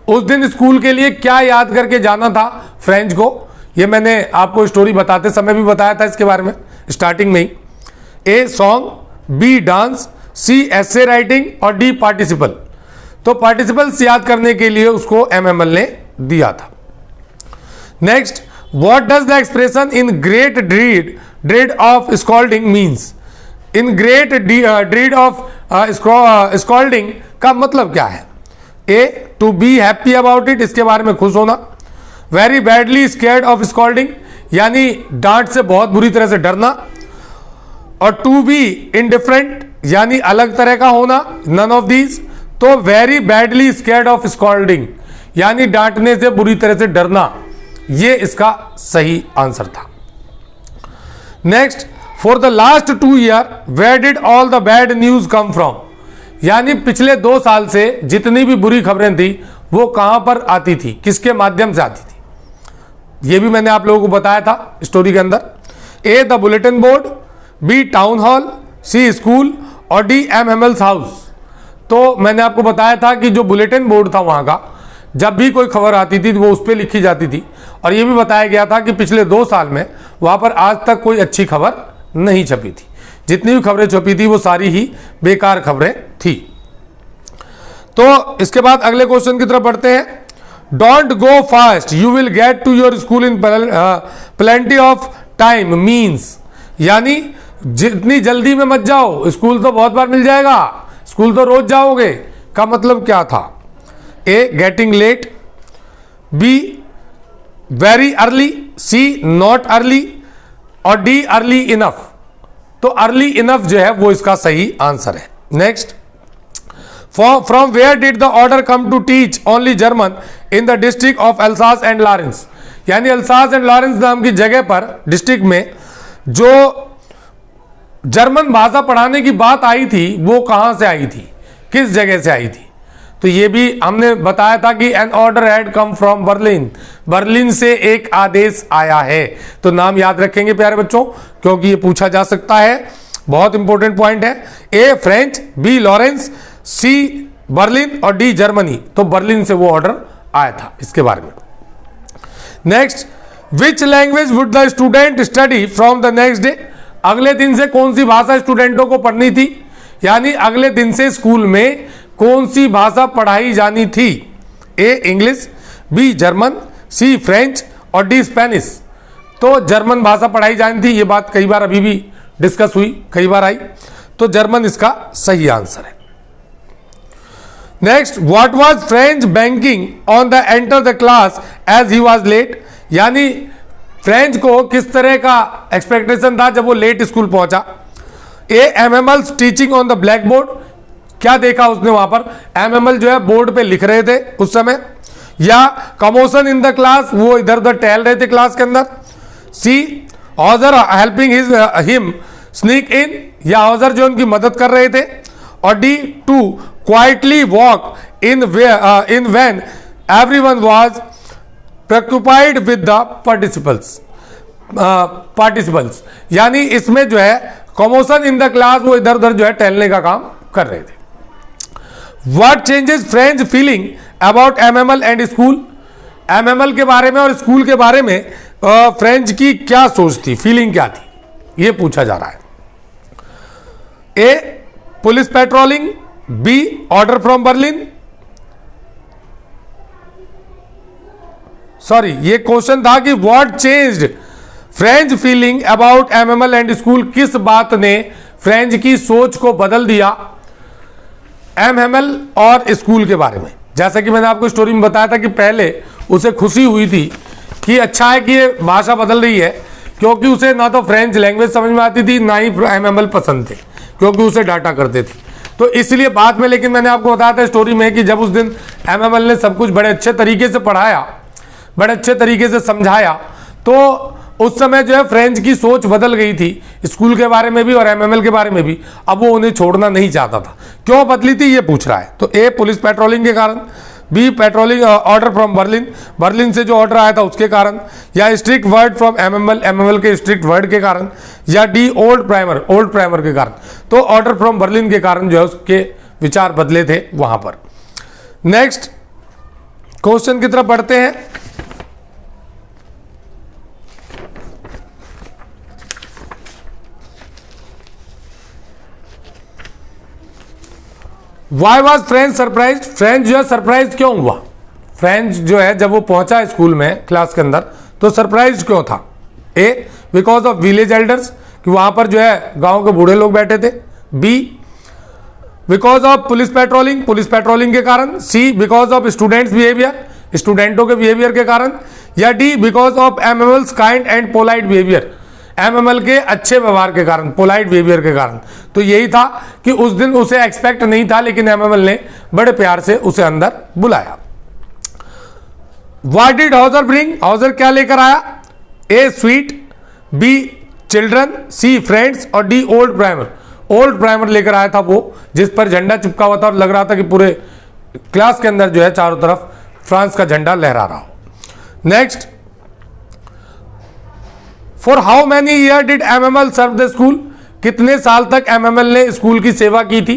उस दिन स्कूल के लिए क्या याद करके जाना था फ्रेंच को। ये मैंने आपको स्टोरी बताते समय भी बताया था इसके बारे में स्टार्टिंग में ही। A song, B dance, C essay writing, और डी पार्टिसिपल। तो पार्टिसिपल्स याद करने के लिए उसको एमएमएल ने दिया था। Next, what does the expression in great dread of scolding means, in great dread of scolding का मतलब क्या है। A to be happy about it, इसके बारे में खुश होना। Very badly scared of scolding, यानी डांट से बहुत बुरी तरह से डरना। और टू बी इनडिफरेंट, यानी अलग तरह का होना, नन ऑफ दीज। तो very badly scared of scolding, यानी डांटने से बुरी तरह से डरना, ये इसका सही आंसर था। Next, for the last 2 year where did all the bad news come from, यानी पिछले 2 साल से जितनी भी बुरी खबरें थी वो कहां पर आती थी, किसके माध्यम से आती थी, ये भी मैंने आप लोगों को बताया था स्टोरी के अंदर। A the bulletin board, B town hall, C school, और डी एमएमएल्स हाउस। तो मैंने आपको बताया था कि जो बुलेटिन बोर्ड था वहां का, जब भी कोई खबर आती थी वो उस पर लिखी जाती थी, और ये भी बताया गया था कि पिछले 2 साल में वहां पर आज तक कोई अच्छी खबर नहीं छपी थी, जितनी भी खबरें छपी थी वो सारी ही बेकार खबरें थी। तो इसके बाद अगले क्वेश्चन की तरफ बढ़ते हैं। Don't go fast, you will get to your school in plenty of time means, यानी जितनी जल्दी में मत जाओ, स्कूल तो बहुत बार मिल जाएगा, स्कूल तो रोज जाओगे, का मतलब क्या था? A getting late, B very early, C not early और डी अर्ली इनफ। तो अर्ली इनफ जो है वो इसका सही आंसर है। Next, from where did the order come to teach only German in the district of Alsace and Lorraine? यानी Alsace and Lorraine नाम की जगह पर, डिस्ट्रिक्ट में जो जर्मन भाषा पढ़ाने की बात आई थी वो कहां से आई थी, किस जगह से आई थी? तो ये भी हमने बताया था कि an order had come from Berlin, Berlin से एक आदेश आया है। तो नाम याद रखेंगे प्यारे बच्चों, क्योंकि ये पूछा जा सकता है, बहुत इंपॉर्टेंट पॉइंट है। ए फ्रेंच, बी लॉरेंस, सी बर्लिन और डी जर्मनी। तो बर्लिन से वो ऑर्डर आया था इसके बारे में। Next, which language would the student study from the next day? अगले दिन से कौन सी भाषा स्टूडेंटों को पढ़नी थी, यानी अगले दिन से स्कूल में कौन सी भाषा पढ़ाई जानी थी? ए इंग्लिश, बी जर्मन, सी फ्रेंच और डी स्पेनिश। तो जर्मन भाषा पढ़ाई जानी थी, ये बात कई बार अभी भी डिस्कस हुई, कई बार आई। तो जर्मन इसका सही आंसर है। Next, what was French banking on the enter the class as he was late? यानी फ्रेंच को किस तरह का एक्सपेक्टेशन था जब वो लेट स्कूल पहुंचा? A MML teaching on the blackboard, क्या देखा उसने वहां पर? एमएमएल जो है बोर्ड पे लिख रहे थे उस समय। या कमोशन इन द क्लास, वो इधर उधर टहल रहे थे क्लास के अंदर। C Hauser helping him sneak in, या हॉजर जो उनकी मदद कर रहे थे। और D to quietly walk in when everyone was preoccupied with the participles, यानी इसमें जो है कमोशन इन द क्लास, वो इधर उधर जो है टहलने का काम कर रहे थे। What changes French feeling about MML and school? MML के बारे में और स्कूल के बारे में फ्रेंच की क्या सोच थी, फीलिंग क्या थी, ये पूछा जा रहा है। A police patrolling, B order from Berlin, sorry ये क्वेश्चन था कि what changed French feeling about MML and school, किस बात ने फ्रेंच की सोच को बदल दिया एमएमएल और स्कूल के बारे में? जैसा कि मैंने आपको स्टोरी में बताया था कि पहले उसे खुशी हुई थी कि अच्छा है कि ये भाषा बदल रही है, क्योंकि उसे ना तो फ्रेंच लैंग्वेज समझ में आती थी, ना ही एमएमएल पसंद थे, क्योंकि उसे डांटा करते थे। तो इसलिए बाद में, लेकिन मैंने आपको बताया था स्टोरी में कि जब उस दिन एमएमएल ने सब कुछ बड़े अच्छे तरीके से पढ़ाया, बड़े अच्छे तरीके से समझाया, तो उस समय जो है फ्रेंच की सोच बदल गई थी स्कूल के बारे में भी और एमएमएल के बारे में भी। अब वो उन्हें छोड़ना नहीं चाहता था। क्यों बदली थी ये पूछ रहा है। तो ए पुलिस पेट्रोलिंग के कारण, B patrolling order from Berlin, Berlin से जो ऑर्डर आया था उसके कारण, या strict word from MML, MML के स्ट्रिक्ट वर्ड के कारण, या डी ओल्ड प्राइमर के कारण। तो ऑर्डर फ्रॉम बर्लिन के कारण जो है उसके विचार बदले थे वहां पर। नेक्स्ट क्वेश्चन की तरफ बढ़ते हैं। Y was French surprise? French जो है सरप्राइज क्यों हुआ? फ्रेंच जो है जब वो पहुंचा स्कूल में क्लास के अंदर तो सरप्राइज क्यों था? ए बिकॉज ऑफ विलेज एल्डर्स, कि वहां पर जो है गांव के बूढ़े लोग बैठे थे। B because of police patrolling के कारण। C because of students behaviour, स्टूडेंटों के बिहेवियर के कारण। या D because of MML's kind and polite behaviour, MML के अच्छे व्यवहार के कारण, पोलाइट बिहेवियर के कारण। तो यही था कि उस दिन उसे एक्सपेक्ट नहीं था, लेकिन एमएमएल ने बड़े प्यार से उसे अंदर बुलाया। What did Hauser bring? Hauser क्या लेकर आया? A sweet, B children, C friends और D old primer. Old primer लेकर आया था वो, जिस पर झंडा चिपका हुआ था और लग रहा था कि पूरे क्लास के अंदर जो है चारों तरफ फ्रांस का झंडा लहरा रहा हो। Next, for how many year did MML serve the school? कितने साल तक एमएमएल ने स्कूल की सेवा की थी?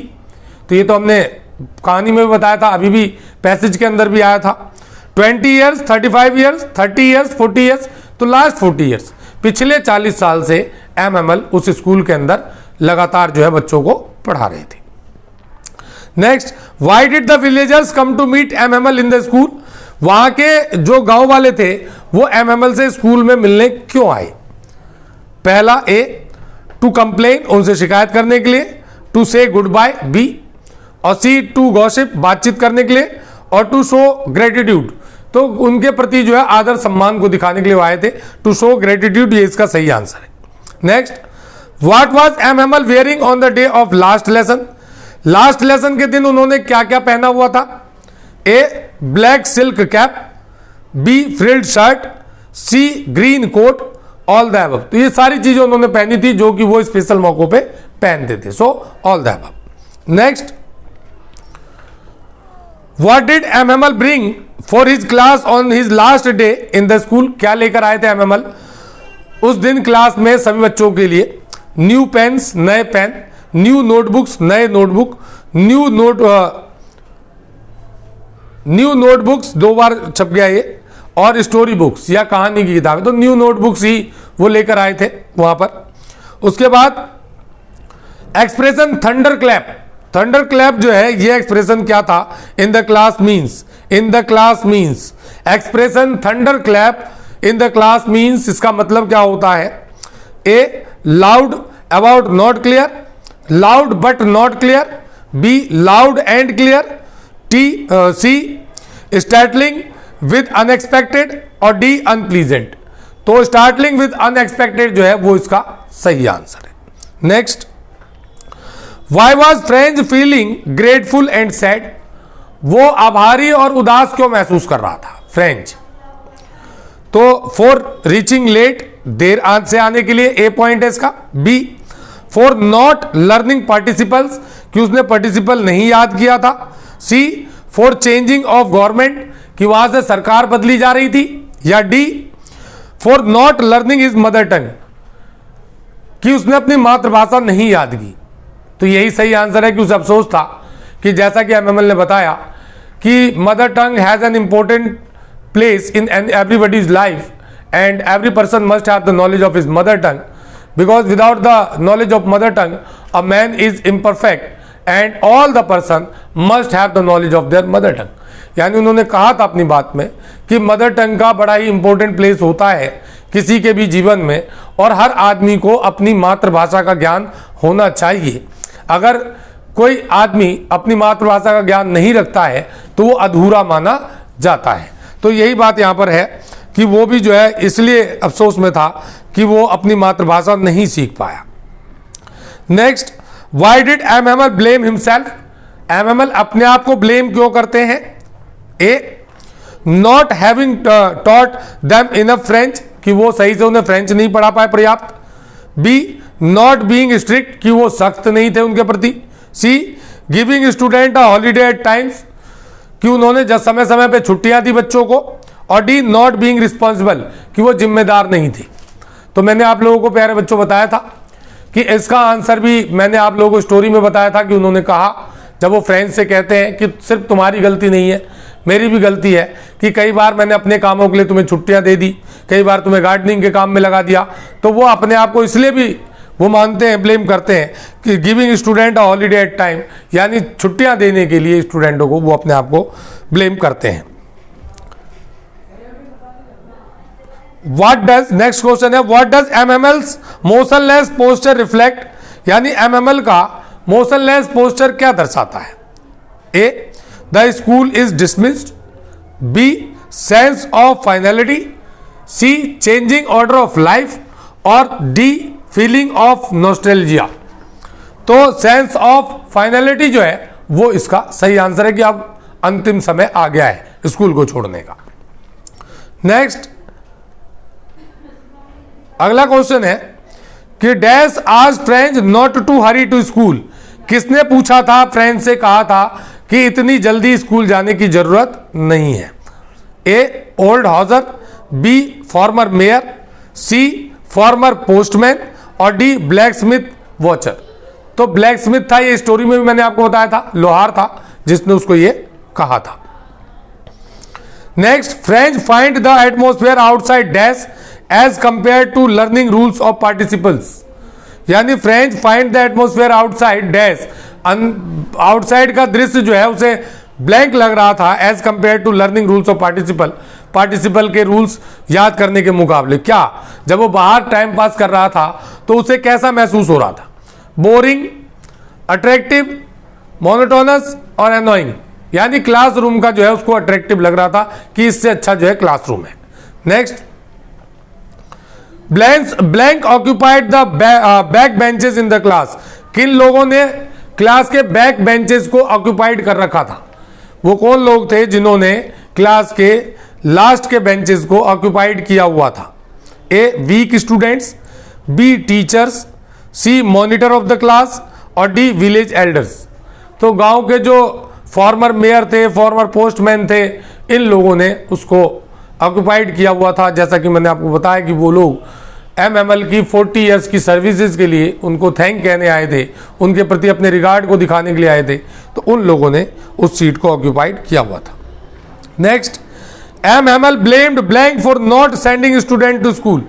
तो ये तो हमने कहानी में भी बताया था, अभी भी पैसेज के अंदर भी आया था। 20 ईयर्स, 35 ईयर्स, 30 ईयर्स, 40 ईयर्स। तो लास्ट 40 ईयर्स, पिछले 40 साल से एमएमएल उस स्कूल के अंदर लगातार जो है बच्चों को पढ़ा रहे थे। Next, why did the villagers come to meet MML in the school? वहां के जो गांव वाले थे वो एमएमएल से स्कूल में मिलने क्यों आए? पहला ए टू कंप्लेन, उनसे शिकायत करने के लिए। टू से गुड बाय, बी और सी टू गॉसिप, बातचीत करने के लिए, और टू शो ग्रेटिट्यूड, तो उनके प्रति जो है आदर सम्मान को दिखाने के लिए आए थे। टू शो ग्रेटिट्यूड, ये इसका सही आंसर है। Next, what was MML wearing on the day of last lesson? Last lesson के दिन उन्होंने क्या क्या पहना हुआ था? A black silk cap, B frilled shirt, C green coat, all the above. तो ये सारी चीजें उन्होंने पहनी थी जो कि वो स्पेशल मौकों पे पहनते थे। So all the above. Next, what did MML bring for his class on his last day in the school? क्या लेकर आए थे एमएमएल उस दिन क्लास में सभी बच्चों के लिए? न्यू पेन्स, नए पेन, न्यू नोटबुक्स, नए नोटबुक, न्यू नोटबुक्स, 2 बार छप गया ये, और स्टोरी बुक्स या कहानी की किताबें। तो न्यू नोटबुक्स ही वो लेकर आए थे वहां पर। उसके बाद expression thunder clap, thunder clap जो है ये एक्सप्रेशन क्या था? In the class means, in the class means, expression thunder clap in the class means, इसका मतलब क्या होता है? A loud about not clear, loud but not clear, B loud and clear, C startling with unexpected, और D unpleasant. तो startling with unexpected जो है वो इसका सही आंसर है। Next, why was French feeling grateful and sad? वो आभारी और उदास क्यों महसूस कर रहा था फ्रेंच? तो फॉर रीचिंग लेट, देर से आने के लिए, ए पॉइंट है इसका। B for not learning participles, कि उसने पार्टिसिपल नहीं याद किया था। C for changing of government, कि वहां से सरकार बदली जा रही थी। या D for not learning his mother tongue, कि उसने अपनी मातृभाषा नहीं याद की। तो यही सही आंसर है कि उसे अफसोस था कि जैसा कि एमएमएल ने बताया कि mother tongue has an important place in everybody's life and every person must have the knowledge of his mother tongue, because without the knowledge of mother tongue a man is imperfect and all the person must have the knowledge of their mother tongue. यानी उन्होंने कहा था अपनी बात में कि mother tongue का बड़ा ही इंपॉर्टेंट प्लेस होता है किसी के भी जीवन में, और हर आदमी को अपनी मातृभाषा का ज्ञान होना चाहिए। अगर कोई आदमी अपनी मातृभाषा का ज्ञान नहीं रखता है तो वो अधूरा माना जाता है। तो यही बात यहाँ पर है कि वो भी जो है इसलिए अफसोस में था कि वो अपनी मातृभाषा नहीं सीख पाया। Next, why did MML blame himself? MML अपने आप को ब्लेम क्यों करते हैं? A not having taught them enough French, कि वो सही से उन्हें फ्रेंच नहीं पढ़ा पाए पर्याप्त। बी नॉट बीइंग स्ट्रिक्ट, कि वो सख्त नहीं थे उनके प्रति। C giving student a holiday at times, कि उन्होंने जब समय समय पे छुट्टियां दी बच्चों को। और डी नॉट बीइंग रिस्पॉन्सिबल, कि वो जिम्मेदार नहीं थे। तो मैंने आप लोगों को प्यारे बच्चों बताया था कि इसका आंसर भी मैंने आप लोगों को स्टोरी में बताया था कि उन्होंने कहा जब वो फ्रेंड्स से कहते हैं कि सिर्फ तुम्हारी गलती नहीं है, मेरी भी गलती है कि कई बार मैंने अपने कामों के लिए तुम्हें छुट्टियां दे दी, कई बार तुम्हें गार्डनिंग के काम में लगा दिया। तो वो अपने आप को इसलिए भी वो मानते हैं, ब्लेम करते हैं कि giving student a holiday at time, यानी छुट्टियां देने के लिए स्टूडेंटों को वो अपने आप को ब्लेम करते हैं। व्हाट डज, नेक्स्ट क्वेश्चन है, what does MML's motionless posture reflect? यानी एमएमएल का मोशनलेस पोस्चर क्या दर्शाता है? A the school is dismissed, B sense of finality, C changing order of life, और डी फीलिंग ऑफ नॉस्टैल्जिया। तो sense of finality जो है वो इसका सही आंसर है कि अब अंतिम समय आ गया है स्कूल को छोड़ने का। नेक्स्ट, अगला क्वेश्चन है कि डैश आज French not to hurry to school? किसने पूछा था, फ्रेंच से कहा था कि इतनी जल्दी स्कूल जाने की जरूरत नहीं है? A old Hauser, B former mayor, C former postman, और डी ब्लैक स्मिथ वॉचर। तो ब्लैक स्मिथ था, ये स्टोरी में भी मैंने आपको बताया था, लोहार था जिसने उसको ये कहा था। Next, French find the atmosphere outside dash as compare to learning rules of participles. यानी French find the atmosphere outside dash, outside का दृश्य जो है उसे ब्लैंक लग रहा था as compare to learning rules of participle, participle के रूल्स याद करने के मुकाबले। क्या, जब वो बाहर टाइम पास कर रहा था तो उसे कैसा महसूस हो रहा था? बोरिंग, अट्रैक्टिव, मोनोटोनस और एनोइंग, यानी क्लासरूम का जो है उसको अट्रैक्टिव लग रहा था कि इससे अच्छा जो है क्लासरूम है। Next, blank occupied the back benches in the class. किन लोगों ने क्लास के बैक बेंचेस को ऑक्यूपाइड कर रखा था? वो कौन लोग थे जिन्होंने क्लास के लास्ट के बेंचेस को ऑक्यूपाइड किया हुआ था? A, weak students, B, teachers, C, monitor of the class और डी, विलेज एल्डर्स। तो गांव के जो फॉर्मर मेयर थे, फॉर्मर पोस्टमैन थे, इन लोगों ने उसको ऑक्यूपाइड किया हुआ था। जैसा कि मैंने आपको बताया कि वो लोग एमएमएल की 40 इयर्स की सर्विसेज के लिए उनको थैंक कहने आए थे, उनके प्रति अपने रिगार्ड को दिखाने के लिए आए थे, तो उन लोगों ने उस सीट को ऑक्यूपाइड किया हुआ था। Next, MML blamed blank for not sending student to school.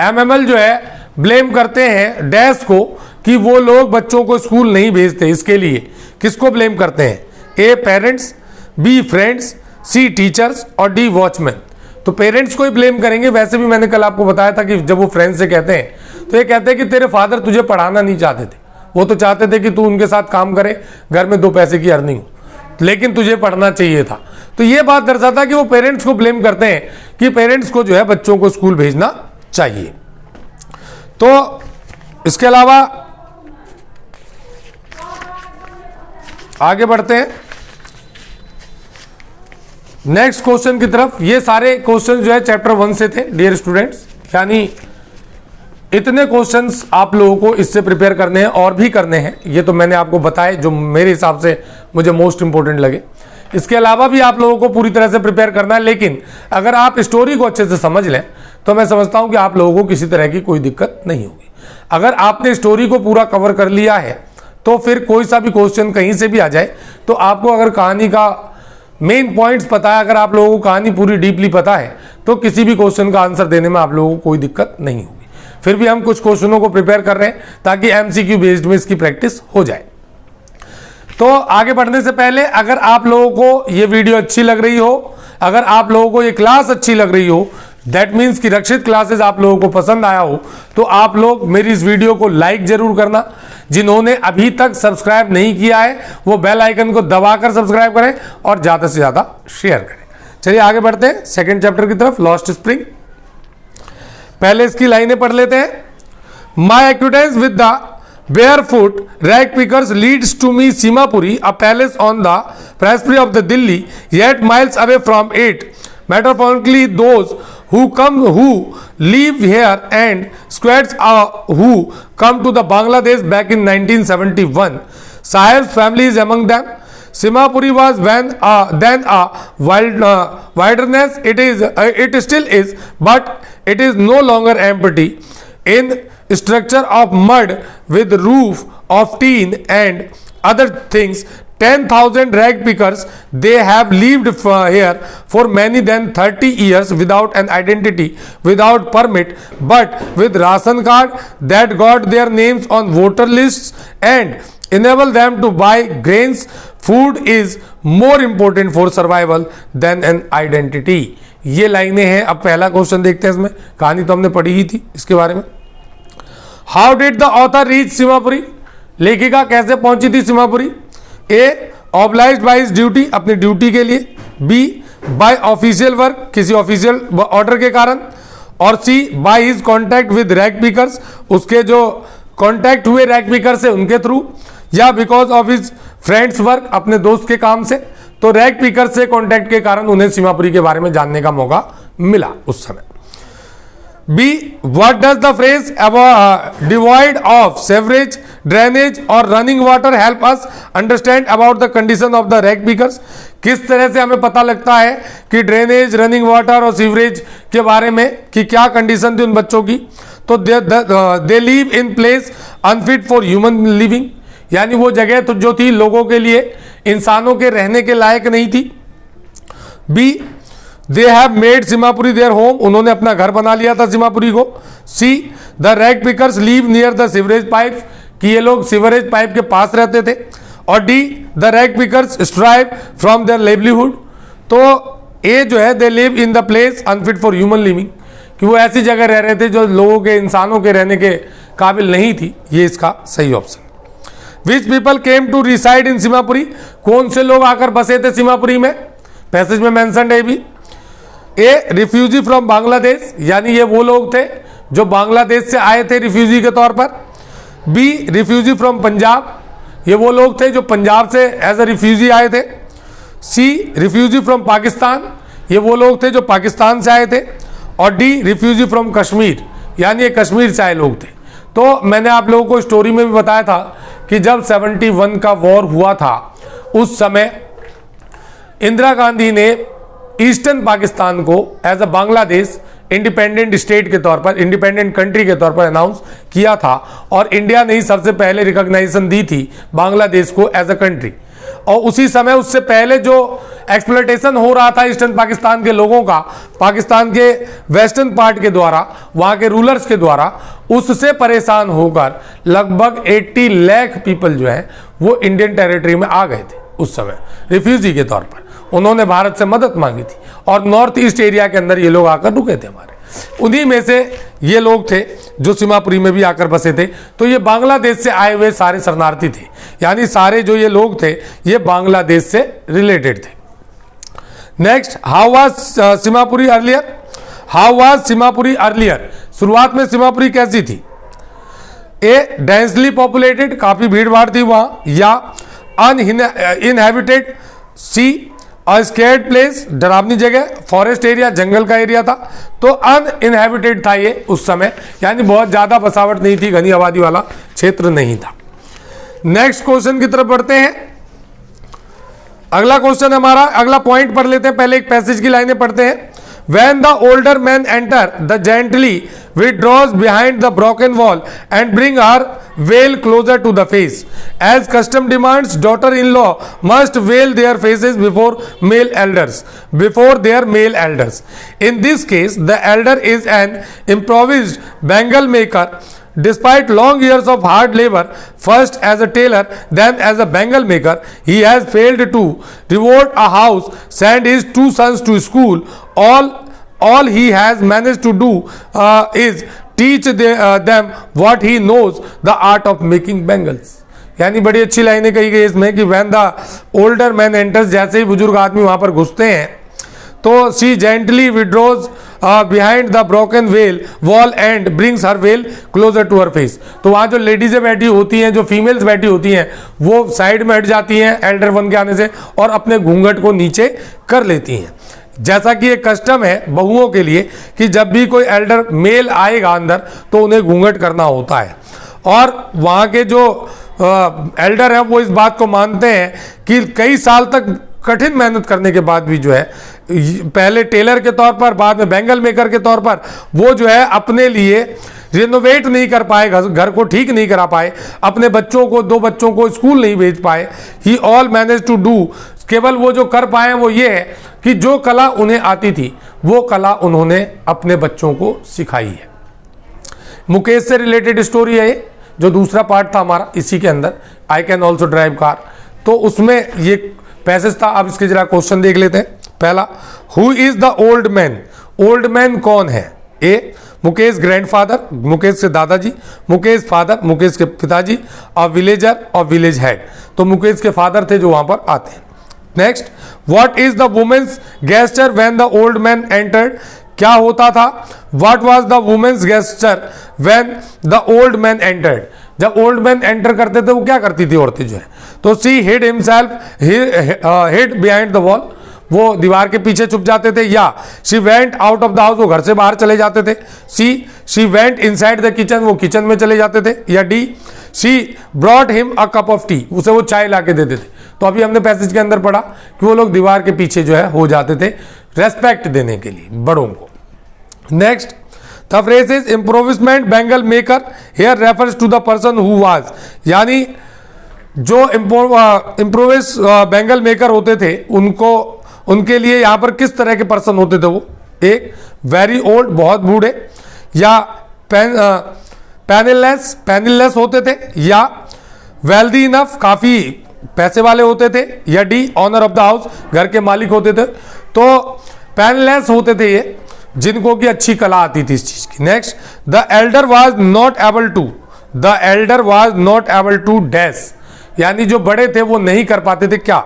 MML जो है ब्लेम करते हैं डैश को कि वो लोग बच्चों को स्कूल नहीं भेजते। इसके लिए किसको ब्लेम करते हैं? ए, पेरेंट्स, बी, फ्रेंड्स, सी, टीचर्स और डी, वॉचमैन। तो पेरेंट्स को ही ब्लेम करेंगे। वैसे भी मैंने कल आपको बताया था कि जब वो फ्रेंड्स से कहते हैं तो ये कहते हैं कि तेरे फादर तुझे पढ़ाना नहीं चाहते थे, वो तो चाहते थे कि तू उनके साथ काम करे, घर में 2 पैसे की अर्निंग हो, लेकिन तुझे पढ़ना चाहिए था। तो ये बात दर्शाता है कि वो पेरेंट्स को ब्लेम करते हैं कि पेरेंट्स को जो है बच्चों को स्कूल भेजना चाहिए। तो इसके अलावा आगे बढ़ते हैं नेक्स्ट क्वेश्चन की तरफ। ये सारे क्वेश्चन जो है चैप्टर 1 से थे डियर स्टूडेंट्स, यानी इतने क्वेश्चंस आप लोगों को इससे प्रिपेयर करने हैं और भी करने हैं। ये तो मैंने आपको बताए जो मेरे हिसाब से मुझे मोस्ट इंपॉर्टेंट लगे। इसके अलावा भी आप लोगों को पूरी तरह से प्रिपेयर करना है, लेकिन अगर आप स्टोरी को अच्छे से समझ लें तो मैं समझता हूं कि आप लोगों को किसी तरह की कोई दिक्कत नहीं होगी। अगर आपने स्टोरी को पूरा कवर कर लिया है तो फिर कोई सा भी क्वेश्चन कहीं से भी आ जाए तो आपको अगर कहानी का मेन पॉइंट्स पता है, अगर आप लोगों को कहानी पूरी डीपली पता है तो किसी भी क्वेश्चन का आंसर देने में आप लोगों को कोई दिक्कत नहीं होगी। फिर भी हम कुछ क्वेश्चनों को प्रिपेयर कर रहे हैं ताकि एमसीक्यू बेस्ड में इसकी प्रैक्टिस हो जाए। तो आगे बढ़ने से पहले अगर आप लोगों को ये वीडियो अच्छी लग रही हो, अगर आप लोगों को ये क्लास अच्छी लग रही हो, दैट मीन्स कि रक्षित क्लासेस आप लोगों को पसंद आया हो, तो आप लोग मेरी इस वीडियो को लाइक जरूर करना। जिन्होंने अभी तक सब्सक्राइब नहीं किया है वो बेल आइकन को दबाकर सब्सक्राइब करें और ज्यादा से ज्यादा शेयर करें। चलिए आगे बढ़ते हैं सेकंड चैप्टर की तरफ, लॉस्ट स्प्रिंग। पहले इसकी लाइनें पढ़ लेते हैं। My acquaintance with the barefoot rag pickers leads to me Simapuri, a palace on the periphery of the Delhi, yet miles away from it. Metaphorically, those who live here and squads who come to the Bangladesh back in 1971. Sahib's family is among them. Simapuri was then a wilderness. It still is, but it is no longer empty. In structure of mud with roof of tin and other things, 10,000 rag pickers, they have lived here for many than 30 years without an identity, without permit, but with ration card that got their names on voter lists and enable them to buy grains. Food is more important for survival than an identity. ये लाइनें हैं। अब पहला question देखते हैं। इसमें कहानी तो हमने पढ़ी ही थी इसके बारे में। How did the author reach Seemapuri? लेखिका कैसे पहुंची थी Seemapuri? A, obliged by his duty, अपनी ड्यूटी के लिए। बी, बाय ऑफिशियल वर्क, किसी ऑफिशियल ऑर्डर के कारण। और C, by his contact with rag pickers, उसके जो कॉन्टैक्ट हुए रैग पिकर से उनके थ्रू। या because of his friends work, अपने दोस्त के काम से। तो रैग पिकर से कॉन्टैक्ट के कारण उन्हें सीमापुरी के बारे में जानने का मौका मिला उस समय। B, what does the phrase devoid of sewerage, drainage or running water help us understand about the condition of the rag pickers? किस तरह से हमें पता लगता है कि ड्रेनेज, रनिंग वाटर और सीवरेज के बारे में कि क्या कंडीशन थी उन बच्चों की? तो they live in place unfit for human living, यानी वो जगह तो जो थी लोगों के लिए, इंसानों के रहने के लायक नहीं थी। B, they have made Seemapuri their home, उन्होंने अपना घर बना लिया था सीमापुरी को। C, the rag pickers live near the sewerage pipe, कि ये लोग सीवरेज पाइप के पास रहते थे। और D, the rag pickers strive from their livelihood, तो ए जो है they live in the place unfit for human living, कि वो ऐसी जगह रह रहे थे जो लोगों के, इंसानों के रहने के काबिल नहीं थी। ये इसका सही option. Which people came to reside in Seemapuri, कौन से लोग आकर बसे थे सीमापुरी में, पैसेज में मेंशन है भी। ए रिफ्यूजी फ्रॉम बांग्लादेश, यानी ये वो लोग थे जो बांग्लादेश से आए थे रिफ्यूजी के तौर पर। बी रिफ्यूजी फ्रॉम पंजाब, ये वो लोग थे जो पंजाब से एज अ रिफ्यूजी आए थे। सी रिफ्यूजी फ्रॉम पाकिस्तान, ये वो लोग थे जो पाकिस्तान से आए थे। और डी रिफ्यूजी फ्रॉम कश्मीर, यानी ये कश्मीर से आए लोग थे। तो मैंने आप लोगों को स्टोरी में भी बताया था कि जब 71 का वॉर हुआ था उस समय इंदिरा गांधी ने ईस्टर्न पाकिस्तान को as a Bangladesh independent state के तौर पर, इंडिपेंडेंट कंट्री के तौर पर अनाउंस किया था और इंडिया ने ही सबसे पहले रिकॉग्नाइजेशन दी थी बांग्लादेश को एज अ कंट्री। और उसी समय उससे पहले जो एक्सप्लॉयटेशन हो रहा था ईस्टर्न पाकिस्तान के लोगों का पाकिस्तान के वेस्टर्न पार्ट के द्वारा, वहां के रूलर्स के द्वारा, उससे परेशान होकर लगभग 80 लाख पीपल जो है वो इंडियन टेरिटरी में आ गए थे उस समय रिफ्यूजी के तौर पर। उन्होंने भारत से मदद मांगी थी और नॉर्थ ईस्ट एरिया के अंदर ये लोग आकर रुके थे हमारे। उन्हीं में से ये लोग थे जो सीमापुरी में भी आकर बसे थे। तो ये बांग्लादेश से आए हुए सारे शरणार्थी थे, यानी सारे जो ये लोग थे ये बांग्लादेश से रिलेटेड थे। Next, how was Seemapuri earlier, how was Seemapuri earlier, शुरुआत में सीमापुरी कैसी थी। ए डेंसली पॉपुलेटेड, काफी भीड़ भाड़ थी वहां, या अनइनहैबिटेड, सी स्केर्ड प्लेस, डरावनी जगह, फॉरेस्ट एरिया, जंगल का एरिया था। तो अनइनहैबिटेड था ये उस समय, यानी बहुत ज्यादा बसावट नहीं थी, घनी आबादी वाला क्षेत्र नहीं था। नेक्स्ट क्वेश्चन की तरफ बढ़ते हैं। अगला क्वेश्चन हमारा, अगला पॉइंट पढ़ लेते हैं, पहले एक पैसेज की लाइनें पढ़ते हैं। When the older men enter, the gently withdraws behind the broken wall and bring her veil closer to the face. As custom demands, daughter-in-law must veil their faces before their male elders. In this case, the elder is an improvised bangle maker. Despite long years of hard labor, first as a tailor, then as a bangle maker, he has failed to reward a house, send his 2 sons to school. All he has managed to do is teach them what he knows, the art of making bangles. यानी बड़ी अच्छी लाइनें कही गई इसमें कि when the older man enters, जैसे ही बुजुर्ग आदमी वहां पर घुसते हैं तो she gently withdraws behind the broken wall and brings her veil closer to her face. तो वहां जो लेडीजें बैठी होती हैं, जो फीमेल्स बैठी होती हैं, वो साइड में हट जाती हैं एल्डर वन के आने से और अपने घूंघट को नीचे कर लेती हैं। जैसा कि एक कस्टम है बहुओं के लिए कि जब भी कोई एल्डर मेल आएगा अंदर तो उन्हें घूंघट करना होता है। और वहाँ के जो एल्डर है वो इस बात को मानते हैं कि कई साल तक कठिन मेहनत करने के बाद भी जो है, पहले टेलर के तौर पर, बाद में बैंगल मेकर के तौर पर, वो जो है अपने लिए रिनोवेट नहीं कर पाए, घर को ठीक नहीं करा पाए, अपने बच्चों को, 2 बच्चों को स्कूल नहीं भेज पाए। ही ऑल मैनेज टू डू, केवल वो जो कर पाए वो ये है कि जो कला उन्हें आती थी वो कला उन्होंने अपने बच्चों को सिखाई है। मुकेश से रिलेटेड स्टोरी है ये, जो दूसरा पार्ट था हमारा इसी के अंदर, I can also drive car, तो उसमें ये पैसेज था। अब इसके जरा क्वेश्चन देख लेते हैं। पहला, who is the old man, old man कौन है। ए मुकेश ग्रैंडफादर, मुकेश के दादाजी, मुकेश फादर, मुकेश के पिताजी, और विलेजर और विलेज हेड, तो मुकेश के फादर थे जो वहां पर आते हैं। Next, what is the women's gesture when the old man entered, क्या होता था। What was the women's gesture when the old man entered, जब ओल्ड मैन एंटर करते थे वो क्या करती थी औरतें जो है। तो C hid himself, hid behind the wall, वो दीवार के पीछे छुप जाते थे। या she went out of the house, वो घर से बाहर चले जाते थे। She went inside the kitchen, वो किचन में चले जाते थे। या D she brought him a cup of tea, उसे वो चाय ला के देते थे। तो अभी हमने पैसेज के अंदर पढ़ा कि वो लोग दीवार के पीछे जो है हो जाते थे रेस्पेक्ट देने के लिए बड़ों को। Next, the phrase is impoverishment bangle maker, here refers to the person who was, यानी जो इम्प्रोविज बैंगल मेकर होते थे उनको, उनके लिए यहाँ पर किस तरह के पर्सन होते थे वो। एक वेरी ओल्ड, बहुत बूढ़े, या पैनिललेस होते थे, या वेल्दी इनफ, काफी पैसे वाले होते थे, या D owner of the house, घर के मालिक होते थे। तो पैनिललेस होते थे ये, जिनको की अच्छी कला आती थी इस चीज की। Next, the elder was not able to, the elder was not able to dash, यानी जो बड़े थे वो नहीं कर पाते थे क्या?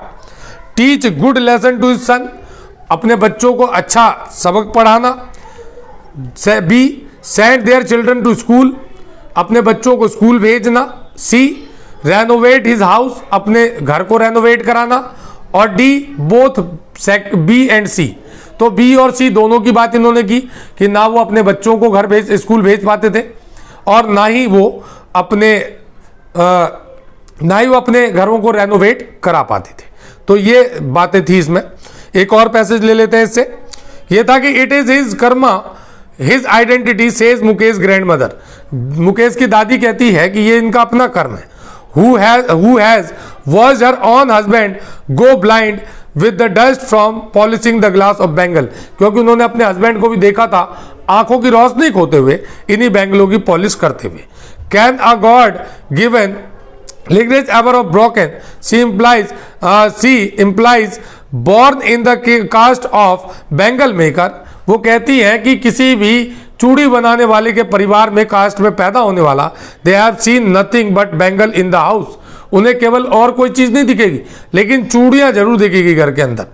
Teach good lesson to his son, अपने बच्चों को अच्छा सबक पढ़ाना। B send their children to school, अपने बच्चों को स्कूल भेजना। सी रेनोवेट हिज हाउस, अपने घर को रेनोवेट कराना। और डी बोथ बी एंड सी, तो बी और सी दोनों की बात इन्होंने की कि ना वो अपने बच्चों को स्कूल भेज पाते थे और ना ही वो अपने घरों को रेनोवेट करा पाते थे। तो ये बातें थी इसमें। एक और पैसेज ले लेते हैं इससे। ये था कि it is his Karma his identity says Mukesh grand mother, Mukesh की दादी कहती है कि ये इनका अपना कर्म है। who has watched her own husband go blind with the dust from polishing the glass of Bengal, क्योंकि उन्होंने अपने हस्बैंड को भी देखा था आंखों की रोशनी खोते हुए इन्हीं बैंगलों की पॉलिश करते हुए। Can a God given lineage ever of broken? She implies born in the caste of Bengal maker। वो कहती है कि किसी भी चूड़ी बनाने वाले के परिवार में कास्ट में पैदा होने वाला, they have seen nothing but bangle in the house, उन्हें केवल और कोई चीज नहीं दिखेगी लेकिन चूड़ियां जरूर दिखेगी घर के अंदर।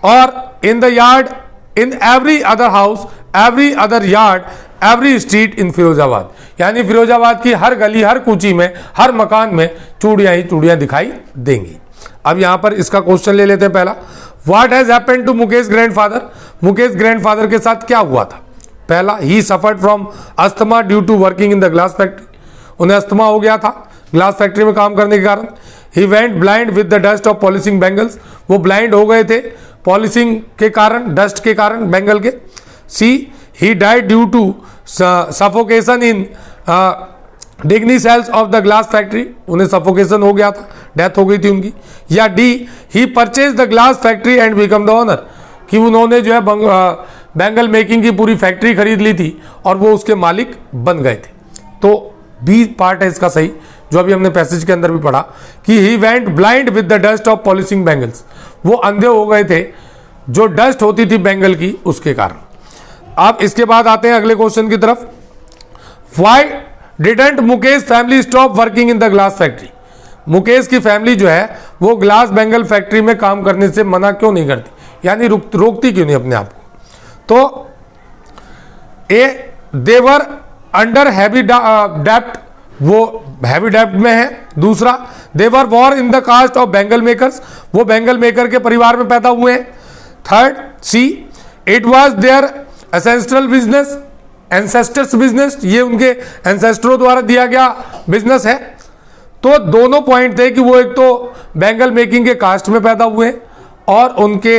और in the yard, in every other house, every other yard, every street in Firozabad, यानी फिरोजाबाद की हर गली हर कूची में हर मकान में चूड़ियां ही चूड़ियां दिखाई देंगी। अब यहां पर इसका क्वेश्चन ले लेते हैं पहला, what has happened to Mukesh grandfather? Mukesh grandfather के साथ क्या हुआ था? पहला, he suffered from asthma due to working in the glass factory, उन्हें अस्थमा हो गया था ग्लास फैक्ट्री में काम करने के कारण। He went blind with the dust of polishing bangles, वो ब्लाइंड हो गए थे पॉलिशिंग के कारण, डस्ट के कारण बैंगल के। C he died due to suffocation in डिग्नी cells of the glass factory, उन्हें सफोकेशन हो गया था, डेथ हो गई थी उनकी। या D he purchase the glass factory and become the owner, कि उन्होंने जो है बैंगल मेकिंग की पूरी फैक्ट्री खरीद ली थी और वो उसके मालिक बन गए थे। तो बी पार्ट है इसका सही, जो अभी हमने पैसेज के अंदर भी पढ़ा कि he went blind with the dust of polishing bangles, वो अंधे हो गए थे जो डस्ट होती थी बैंगल की उसके कारण। अब इसके बाद आते हैं अगले क्वेश्चन की तरफ, why didn't Mukesh family stop working in the glass factory? Mukesh की फैमिली जो है वो ग्लास बैंगल फैक्ट्री में काम करने से मना क्यों नहीं करती, यानी रोकती क्यों नहीं अपने आप को? तो ए देवर अंडर हैवी डेप्ट, वो हैवी डेप्ट में है। दूसरा, देवर वॉर in the caste of bangle makers, वो बैंगल मेकर के परिवार में पैदा हुए हैं। Third, C it was their ancestral business, ancestors business, ये उनके एंसेस्टरों द्वारा दिया गया बिजनेस है। तो दोनों पॉइंट थे कि वो एक तो बैंगल मेकिंग के कास्ट में पैदा हुए और उनके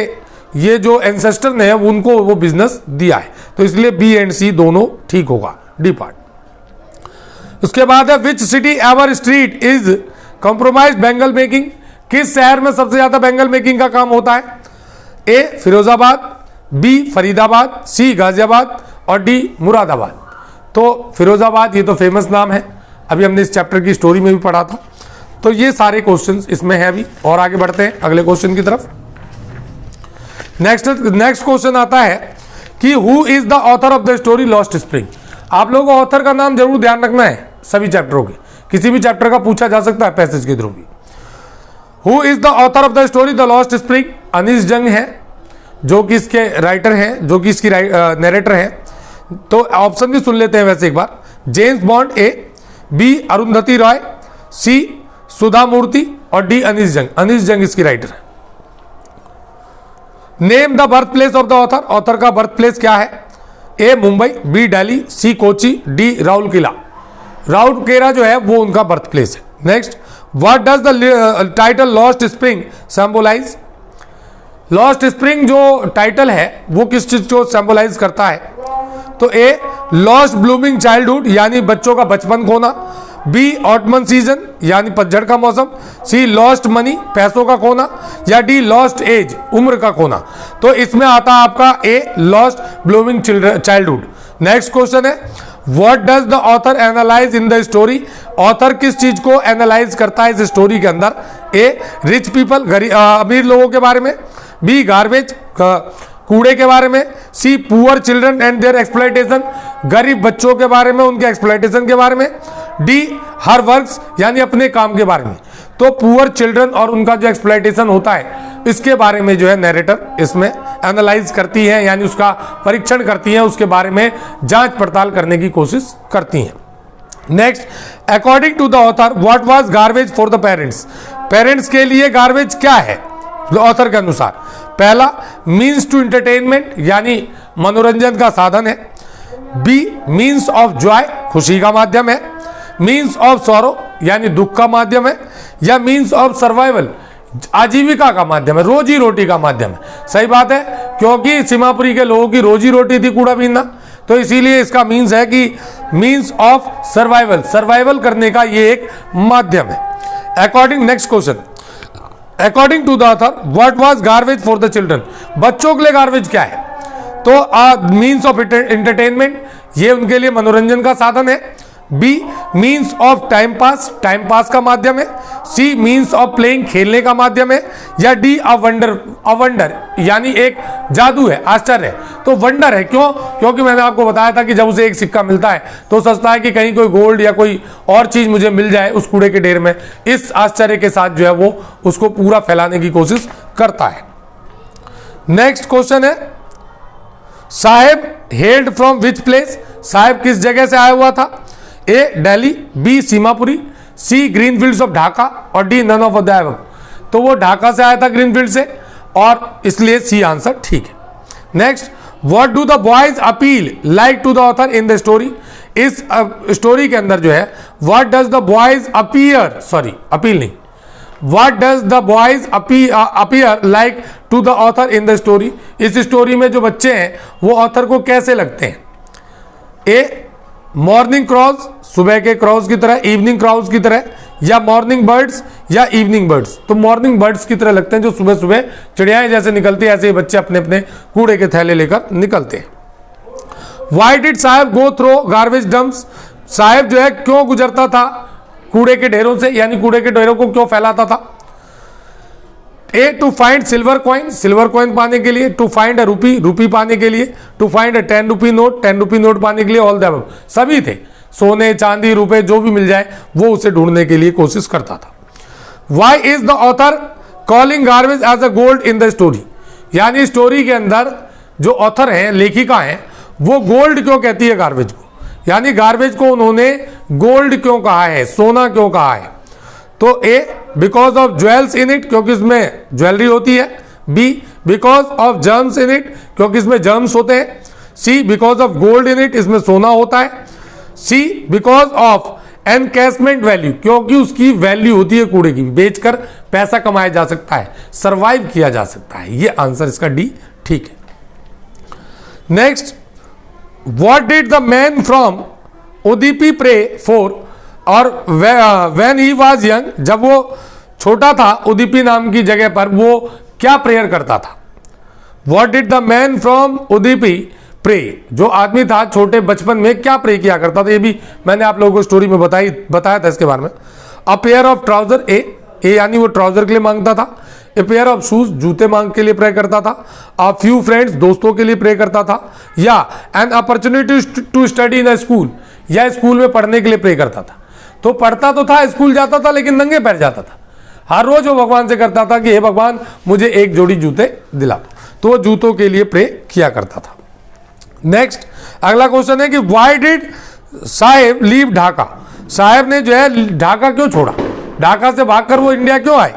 ये जो एंसेस्टर ने उनको वो बिजनेस दिया है, तो इसलिए बी एंड सी दोनों ठीक होगा, डी पार्ट। उसके बाद है which city ever street is compromise bangle making, किस शहर में सबसे ज्यादा बैंगल मेकिंग का काम होता है? ए फिरोजाबाद, बी फरीदाबाद, सी गाजियाबाद और डी मुरादाबाद। तो फिरोजाबाद ये तो फेमस नाम है, अभी हमने इस चैप्टर की स्टोरी में भी पढ़ा था। तो ये सारे क्वेश्चंस इसमें है अभी, और आगे बढ़ते हैं अगले क्वेश्चन की तरफ। नेक्स्ट क्वेश्चन आता है कि who is the author of the story lost spring? आप लोगों को ऑथर का नाम जरूर ध्यान रखना है सभी चैप्टरों के, किसी भी चैप्टर का पूछा जा सकता है पैसेज के थ्रू भी। Who is the author of the story the lost spring? Anees Jung है जो कि इसके राइटर हैं, जो कि इसकी नरेटर है। तो ऑप्शन भी सुन लेते हैं वैसे एक बार। James Bond A, B Arundhati Roy, C Sudha Murthy और डी अनीस जंग। अनीस जंग इसकी राइटर है। Name the birth place of the author, author का बर्थ प्लेस क्या है? A Mumbai, B Delhi, C Kochi, D Rourkela. Rourkela जो है वो उनका बर्थ प्लेस है। Next, what does the title lost spring symbolise? Lost spring जो टाइटल है वो किस चीज को सिंबलाइज करता है? तो ए लॉस्ट ब्लूमिंग चाइल्डहुड, यानी बच्चों का बचपन खोना, बी ऑटमन सीजन यानी पतझड़ का मौसम, सी लॉस्ट मनी पैसों का खोना, या डी लॉस्ट एज उम्र का खोना। तो इसमें आता है आपका A lost blooming childhood. Next question है, what does the author analyse in the story? Author किस चीज को एनालाइज करता है इस स्टोरी के अंदर? ए रिच पीपल, अमीर लोगों के बारे में, बी गार्बेज कूड़े के बारे में, C poor children and their exploitation गरीब बच्चों के बारे में, उनके एक्सप्लॉयटेशन के बारे में, डी हर वर्क्स यानी अपने काम के बारे में। तो पुअर चिल्ड्रन और उनका जो एक्सप्लॉयटेशन होता है इसके बारे में जो है नैरेटर इसमें एनालाइज करती है, यानी उसका परीक्षण करती है, उसके बारे में जांच पड़ताल करने की कोशिश करती हैं। Next, according to the author what was garbage for the parents, parents के लिए गार्बेज क्या है ऑथर के अनुसार। पहला, मीन्स टू एंटरटेनमेंट यानी मनोरंजन का साधन है। बी, मीन्स ऑफ जॉय खुशी का माध्यम है। मीन्स ऑफ सॉरो यानी दुख का माध्यम है। या मीन्स ऑफ सर्वाइवल आजीविका का माध्यम है, रोजी रोटी का माध्यम है। सही बात है, क्योंकि सीमापुरी के लोगों की रोजी रोटी थी कूड़ा बीनना, तो इसीलिए इसका मीन्स है कि मीन्स ऑफ सर्वाइवल, सर्वाइवल करने का ये एक माध्यम है। According, next question, according to the author what was garbage for the children, बच्चों के लिए गार्बेज क्या है। तो मीन्स ऑफ एंटरटेनमेंट, ये उनके लिए मनोरंजन का साधन है। B, means of time pass, time pass का माध्यम है। सी, मीन्स ऑफ प्लेइंग खेलने का माध्यम है। या डी, अ वंडर यानी एक जादू है, आश्चर्य है। तो वंडर है, क्यों? क्योंकि मैंने आपको बताया था कि जब उसे एक सिक्का मिलता है तो सोचता है कि कहीं कोई गोल्ड या कोई और चीज मुझे मिल जाए उस कूड़े के ढेर में। इस आश्चर्य के साथ जो है वो उसको पूरा फैलाने की कोशिश करता है। नेक्स्ट क्वेश्चन है, Saheb hailed from which place, Saheb किस जगह से आया हुआ था। A, Delhi. B, Seemapuri. C, greenfields of Dhaka. और D, none of the above. तो वो ढाका से आया था, ग्रीनफील्ड से, और इसलिए सी आंसर ठीक है। Next, what do the boys appeal like to the author in the story, इस स्टोरी के अंदर जो है what does the boys appear, sorry appeal नहीं, what does the boys appear like to the author in the story, इस story में जो बच्चे हैं वो ऑथर को कैसे लगते हैं। ए, मॉर्निंग क्रॉज, सुबह के क्रॉज की तरह, इवनिंग क्रॉज की तरह, या मॉर्निंग बर्ड्स या इवनिंग बर्ड्स। तो मॉर्निंग बर्ड्स की तरह लगते हैं, जो सुबह सुबह चिड़ियाएं जैसे निकलती है ऐसे ही बच्चे अपने अपने कूड़े के थैले लेकर निकलते हैं। व्हाई डिड साहब गो थ्रो गार्बेज डंप्स, साहब जो है क्यों गुजरता था कूड़े के ढेरों से, यानी कूड़े के ढेरों को क्यों फैलाता था। A, to find silver coin, silver coin पाने के लिए। टू फाइंड अ रूपी, रूपी पाने के लिए। To find a 10 rupee note, 10 rupee note पाने के लिए। ऑल द अबव, सभी थे, सोने चांदी रुपए जो भी मिल जाए वो उसे ढूंढने के लिए कोशिश करता था। Why is the author calling garbage as a gold in the story, यानी स्टोरी के अंदर जो ऑथर हैं, लेखिका हैं, वो गोल्ड क्यों कहती है गार्बेज को, यानी गार्बेज को उन्होंने गोल्ड क्यों कहा है, सोना क्यों कहा है। तो A, because of jewels in it, क्योंकि इसमें ज्वेलरी होती है। B, because of germs in it, क्योंकि इसमें जर्म्स होते हैं। C, because of gold in it, इसमें सोना होता है। C, because of encashment value, क्योंकि उसकी वैल्यू होती है कूड़े की, बेचकर पैसा कमाया जा सकता है, सर्वाइव किया जा सकता है। ये आंसर इसका डी ठीक है। Next, what did the man from Udipi pray for, और व्हेन ही वाज यंग, जब वो छोटा था उदीपी नाम की जगह पर वो क्या प्रेयर करता था। What did the man from Udipi pray, जो आदमी था छोटे बचपन में क्या प्रे किया करता था, ये भी मैंने आप लोगों को स्टोरी में बताया था इसके बारे में। अ पेयर ऑफ ट्राउजर, ए यानी वो ट्राउजर के लिए मांगता था। ए पेयर ऑफ शूज, जूते मांग के लिए प्रे करता था। अ फ्यू फ्रेंड्स, दोस्तों के लिए प्रे करता था। या an opportunity to study in a school, या स्कूल में पढ़ने के लिए प्रे करता था। तो पढ़ता तो था, स्कूल जाता था, लेकिन नंगे पैर जाता था। हर रोज वो भगवान से करता था कि हे भगवान मुझे एक जोड़ी जूते दिला दो, तो वो जूतों के लिए प्रे किया करता था। नेक्स्ट, अगला क्वेश्चन है कि why did Saheb leave Dhaka, Saheb ने जो है ढाका क्यों छोड़ा, ढाका से भागकर वो इंडिया क्यों आए।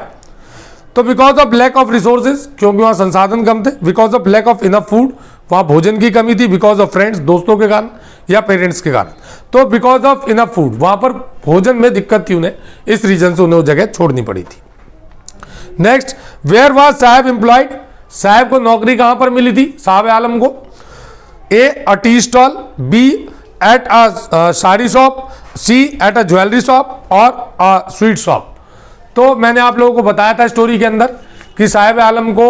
तो because of lack of resources, क्योंकि वहां संसाधन कम थे। Because of lack of enough food, वहां भोजन की कमी थी। बिकॉज ऑफ फ्रेंड्स, दोस्तों के कारण, या पेरेंट्स के कारण। तो बिकॉज ऑफ इनफ फूड, वहां पर भोजन में दिक्कत थी उन्हें, इस रीजन से उन्हें वो जगह छोड़नी पड़ी थी। नेक्स्ट, वेयर वाज साहब एम्प्लॉयड, साहब को नौकरी कहां पर मिली थी साहब आलम को। A, a tea stall. B, at a sari shop. C, at a jewellery shop. और अ स्वीट शॉप। तो मैंने आप लोगों को बताया था स्टोरी के अंदर कि साहब आलम को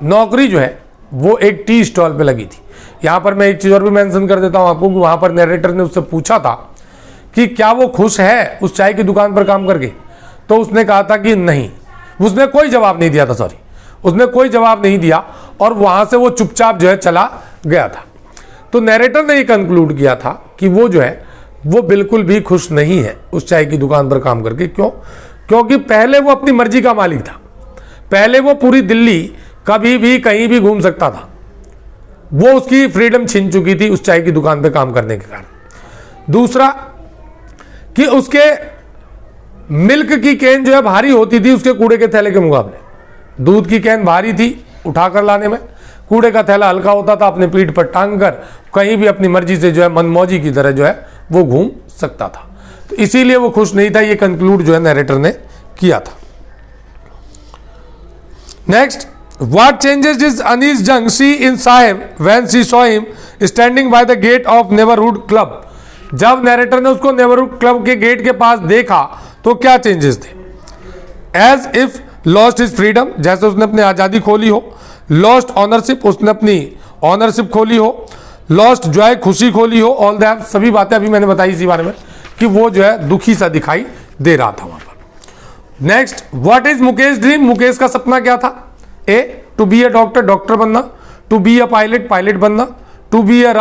नौकरी जो है वो एक टी स्टॉल पे लगी थी। यहां पर मैं एक चीज और भी मेंशन कर देता हूं आपको कि वहां पर नरेटर ने उससे पूछा था कि क्या वो खुश है उस चाय की दुकान पर काम करके, तो उसने कहा था कि नहीं, उसने कोई जवाब नहीं दिया था, सॉरी उसने कोई जवाब नहीं दिया, और वहां से वो चुपचाप जो है चला गया था। तो नरेटर ने ये कंक्लूड किया था कि वो जो है वो बिल्कुल भी खुश नहीं है उस चाय की दुकान पर काम करके। क्यों? क्योंकि पहले वो अपनी मर्जी का मालिक था, पहले वो पूरी दिल्ली कभी भी कहीं भी घूम सकता था, वो उसकी फ्रीडम छिन चुकी थी उस चाय की दुकान पे काम करने के कारण। दूसरा कि उसके मिल्क की कैन जो है भारी होती थी उसके कूड़े के थैले के मुकाबले। दूध की कैन भारी थी उठाकर लाने में, कूड़े का थैला हल्का होता था, अपने पीठ पर टांग कर कहीं भी अपनी मर्जी से जो है मनमौजी की तरह जो है वो घूम सकता था। तो इसीलिए वो खुश नहीं था, ये कंक्लूड जो है नरेटर ने किया था। Next, what changes did Anees Jung see in Saheb when she saw him standing by the gate of neighbourhood club. जब नरेटर ने उसको नेबरहुड क्लब के गेट के पास देखा तो क्या चेंजेस थे? As if lost his freedom, जैसे उसने अपनी आजादी खोली हो। लॉस्ट ऑनरशिप, उसने अपनी ऑनरशिप खोली हो। लॉस्ट जॉय, खुशी खोली हो। ऑल दैट, सभी बातें अभी मैंने बताई इसी बारे में कि वो जो है दुखी सा दिखाई दे रहा था वहां पर। Next, what is Mukesh dream? Mukesh का सपना क्या था? A, to be a doctor, doctor बनना। To be a pilot, pilot बनना। टू बी अ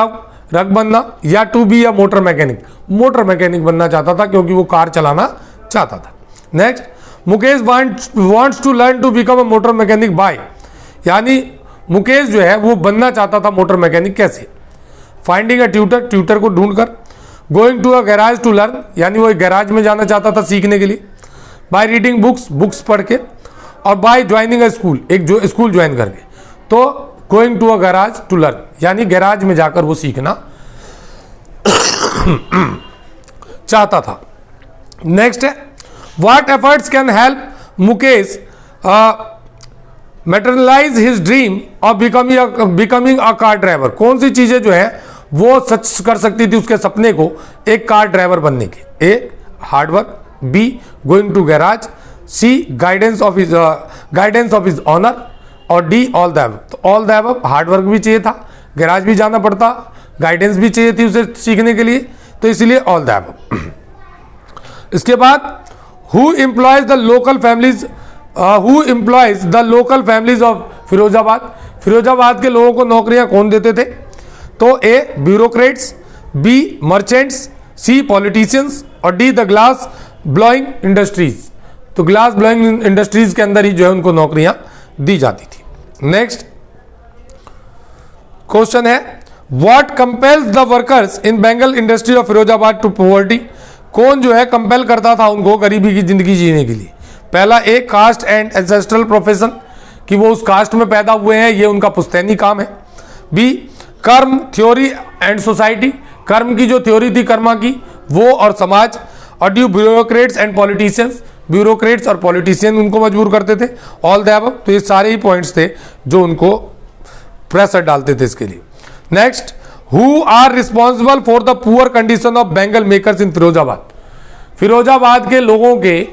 रग बनना, या to be a motor mechanic, motor mechanic बनना चाहता था क्योंकि वो कार चलाना चाहता था। Next, Mukesh wants to learn to become a motor mechanic by, यानी मुकेश जो है वो बनना चाहता था मोटर मैकेनिक कैसे? फाइंडिंग अ ट्यूटर, ट्यूटर को ढूंढकर। Going to a garage to learn, यानी वो एक गैराज में जाना चाहता था सीखने के लिए। बाय रीडिंग बुक्स, बुक्स पढ़ के। और बाय ज्वाइनिंग अ स्कूल, एक जो स्कूल ज्वाइन करके। तो going to a garage to learn, यानी गैराज में जाकर वो सीखना चाहता था। नेक्स्ट है, what efforts can help Mukesh materialise his dream of becoming a car driver. कौन सी चीजें जो है वो सच कर सकती थी उसके सपने को एक कार ड्राइवर बनने की? A, hard work. B, going to garage. C, guidance of his owner. और डी, ऑल द अबव। तो ऑल द अबव, हार्डवर्क भी चाहिए था, गैराज भी जाना पड़ता, गाइडेंस भी चाहिए थी उसे सीखने के लिए, तो इसलिए ऑल द अबव। इसके बाद, who employs the local families of Firozabad. Firozabad के लोगों को नौकरियां कौन देते थे? तो A, bureaucrats. B, merchants. C, politicians. और D, the glass blowing industries. तो ग्लास ब्लोइंग इंडस्ट्रीज के अंदर ही जो है उनको नौकरियां दी जाती थी। नेक्स्ट क्वेश्चन है, what compels the workers in bangle industry of Firozabad to poverty. कौन जो है कंपेल करता था उनको गरीबी की जिंदगी जीने के लिए? पहला, ए, कास्ट एंड एंसेस्ट्रल प्रोफेशन, कि वो उस कास्ट में पैदा हुए हैं, ये उनका पुश्तैनी काम है। बी, कर्म थ्योरी एंड सोसाइटी, कर्म की जो थ्योरी थी कर्मा की, वो और समाज। और D, bureaucrats and politicians, bureaucrats और पॉलिटिशियन उनको मजबूर करते थे। ऑल द अबव, तो ये सारे ही पॉइंट्स थे जो उनको प्रेशर डालते थे इसके लिए। Next, who are responsible for the poor condition of bangle makers in Firozabad. Firozabad के लोगों के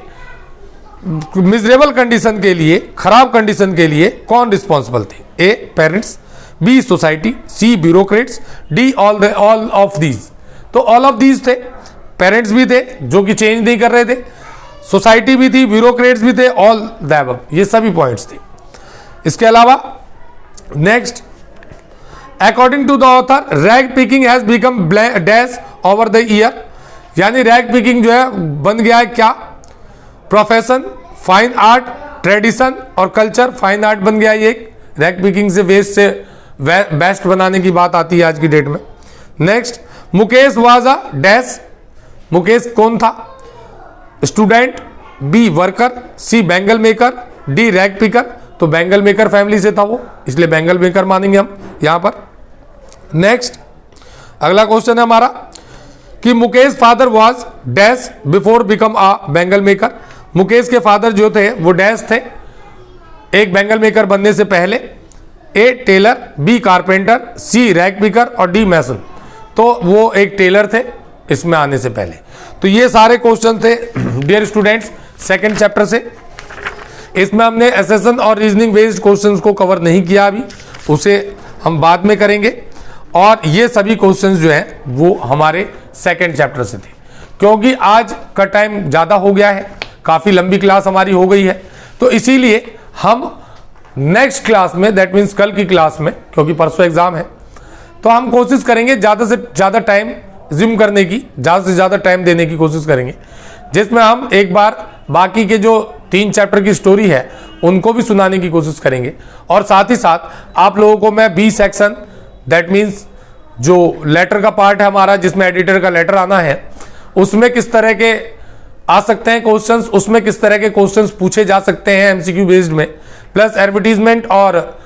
मिजरेबल कंडीशन के लिए, खराब कंडीशन के लिए कौन रिस्पॉन्सिबल थे? A, parents. B, society. C, bureaucrats. D, all of these. तो ऑल ऑफ दीज थे, पेरेंट्स भी थे जो कि चेंज नहीं कर रहे थे, सोसाइटी भी थी, ब्यूरोक्रेट्स भी थे, ऑल द अबव, ये सभी पॉइंट्स थे। इसके अलावा next, according to the author, rag picking has become dash over the year, यानी रैग पिकिंग जो है बन गया है क्या? प्रोफेशन, फाइन आर्ट, ट्रेडिशन और कल्चर। फाइन आर्ट बन गया ये, रैग पिकिंग से वेस्ट से बेस्ट बनाने की बात आती है आज की डेट में। Next, Mukesh was a dash, Mukesh कौन था? Student. B, worker. C, bangle maker. D, rag picker. तो बैंगल मेकर फैमिली से था वो, इसलिए बैंगल मेकर मानेंगे हम यहां पर। नेक्स्ट, अगला क्वेश्चन है हमारा कि Mukesh father was dash before become a bangle maker. Mukesh के फादर जो थे वो डैश थे एक बैंगल मेकर बनने से पहले। A, tailor. B, carpenter. C, rag picker. और डी, मैसन। तो वो एक टेलर थे इसमें आने से पहले। तो ये सारे क्वेश्चन थे डियर स्टूडेंट्स सेकंड चैप्टर से। इसमें हमने एसेशन और रीजनिंग बेस्ड क्वेश्चंस को कवर नहीं किया अभी, उसे हम बाद में करेंगे। और ये सभी क्वेश्चंस जो हैं वो हमारे सेकंड चैप्टर से थे, क्योंकि आज का टाइम ज़्यादा हो गया है, काफ़ी लंबी क्लास हमारी हो गई है, तो इसीलिए हम नेक्स्ट क्लास में, दैट मीन्स कल की क्लास में, क्योंकि परसों एग्जाम है, तो हम कोशिश करेंगे ज़्यादा से ज़्यादा टाइम जिम करने की, ज़्यादा से ज़्यादा टाइम देने की कोशिश करेंगे, जिसमें हम एक बार बाकी के जो 3 चैप्टर की स्टोरी है उनको भी सुनाने की कोशिश करेंगे। और साथ ही साथ आप लोगों को मैं बी सेक्शन, दैट मीन्स जो लेटर का पार्ट है हमारा, जिसमें एडिटर का लेटर आना है, उसमें किस तरह के आ सकते हैं क्वेश्चंस, उसमें किस तरह के क्वेश्चंस पूछे जा सकते हैं एमसीक्यू बेस्ड में, प्लस एडवर्टीजमेंट और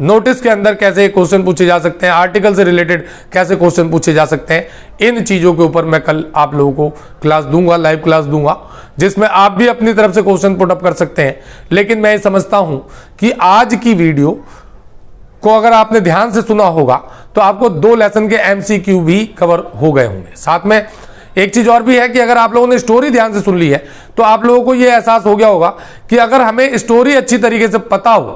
नोटिस के अंदर कैसे क्वेश्चन पूछे जा सकते हैं, आर्टिकल से रिलेटेड कैसे क्वेश्चन पूछे जा सकते हैं, इन चीज़ों के ऊपर मैं कल आप लोगों को क्लास दूंगा, लाइव क्लास दूंगा, जिसमें आप भी अपनी तरफ से क्वेश्चन पुट अप कर सकते हैं। लेकिन मैं समझता हूं कि आज की वीडियो को अगर आपने ध्यान से सुना होगा तो आपको 2 लेसन के एमसीक्यू भी कवर हो गए होंगे। साथ में एक चीज और भी है कि अगर आप लोगों ने स्टोरी ध्यान से सुन ली है तो आप लोगों को यह एहसास हो गया होगा कि अगर हमें स्टोरी अच्छी तरीके से पता हो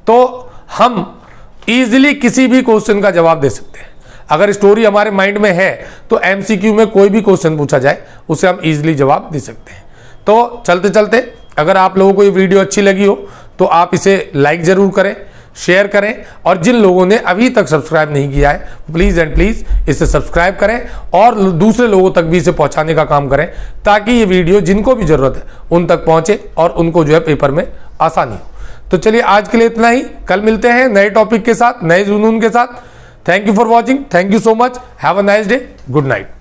तो हम इजीली किसी भी क्वेश्चन का जवाब दे सकते हैं। अगर स्टोरी हमारे माइंड में है तो एमसीक्यू में कोई भी क्वेश्चन पूछा जाए उसे हम इजीली जवाब दे सकते हैं। तो चलते चलते अगर आप लोगों को ये वीडियो अच्छी लगी हो तो आप इसे लाइक जरूर करें, शेयर करें, और जिन लोगों ने अभी तक सब्सक्राइब नहीं किया है प्लीज़ एंड प्लीज़ इसे सब्सक्राइब करें और दूसरे लोगों तक भी इसे पहुंचाने का काम करें, ताकि ये वीडियो जिनको भी ज़रूरत है उन तक पहुंचे और उनको जो है पेपर में आसानी हो। तो चलिए आज के लिए इतना ही, कल मिलते हैं नए टॉपिक के साथ, नए जुनून के साथ। Thank you for watching, thank you so much, have a nice day, good night.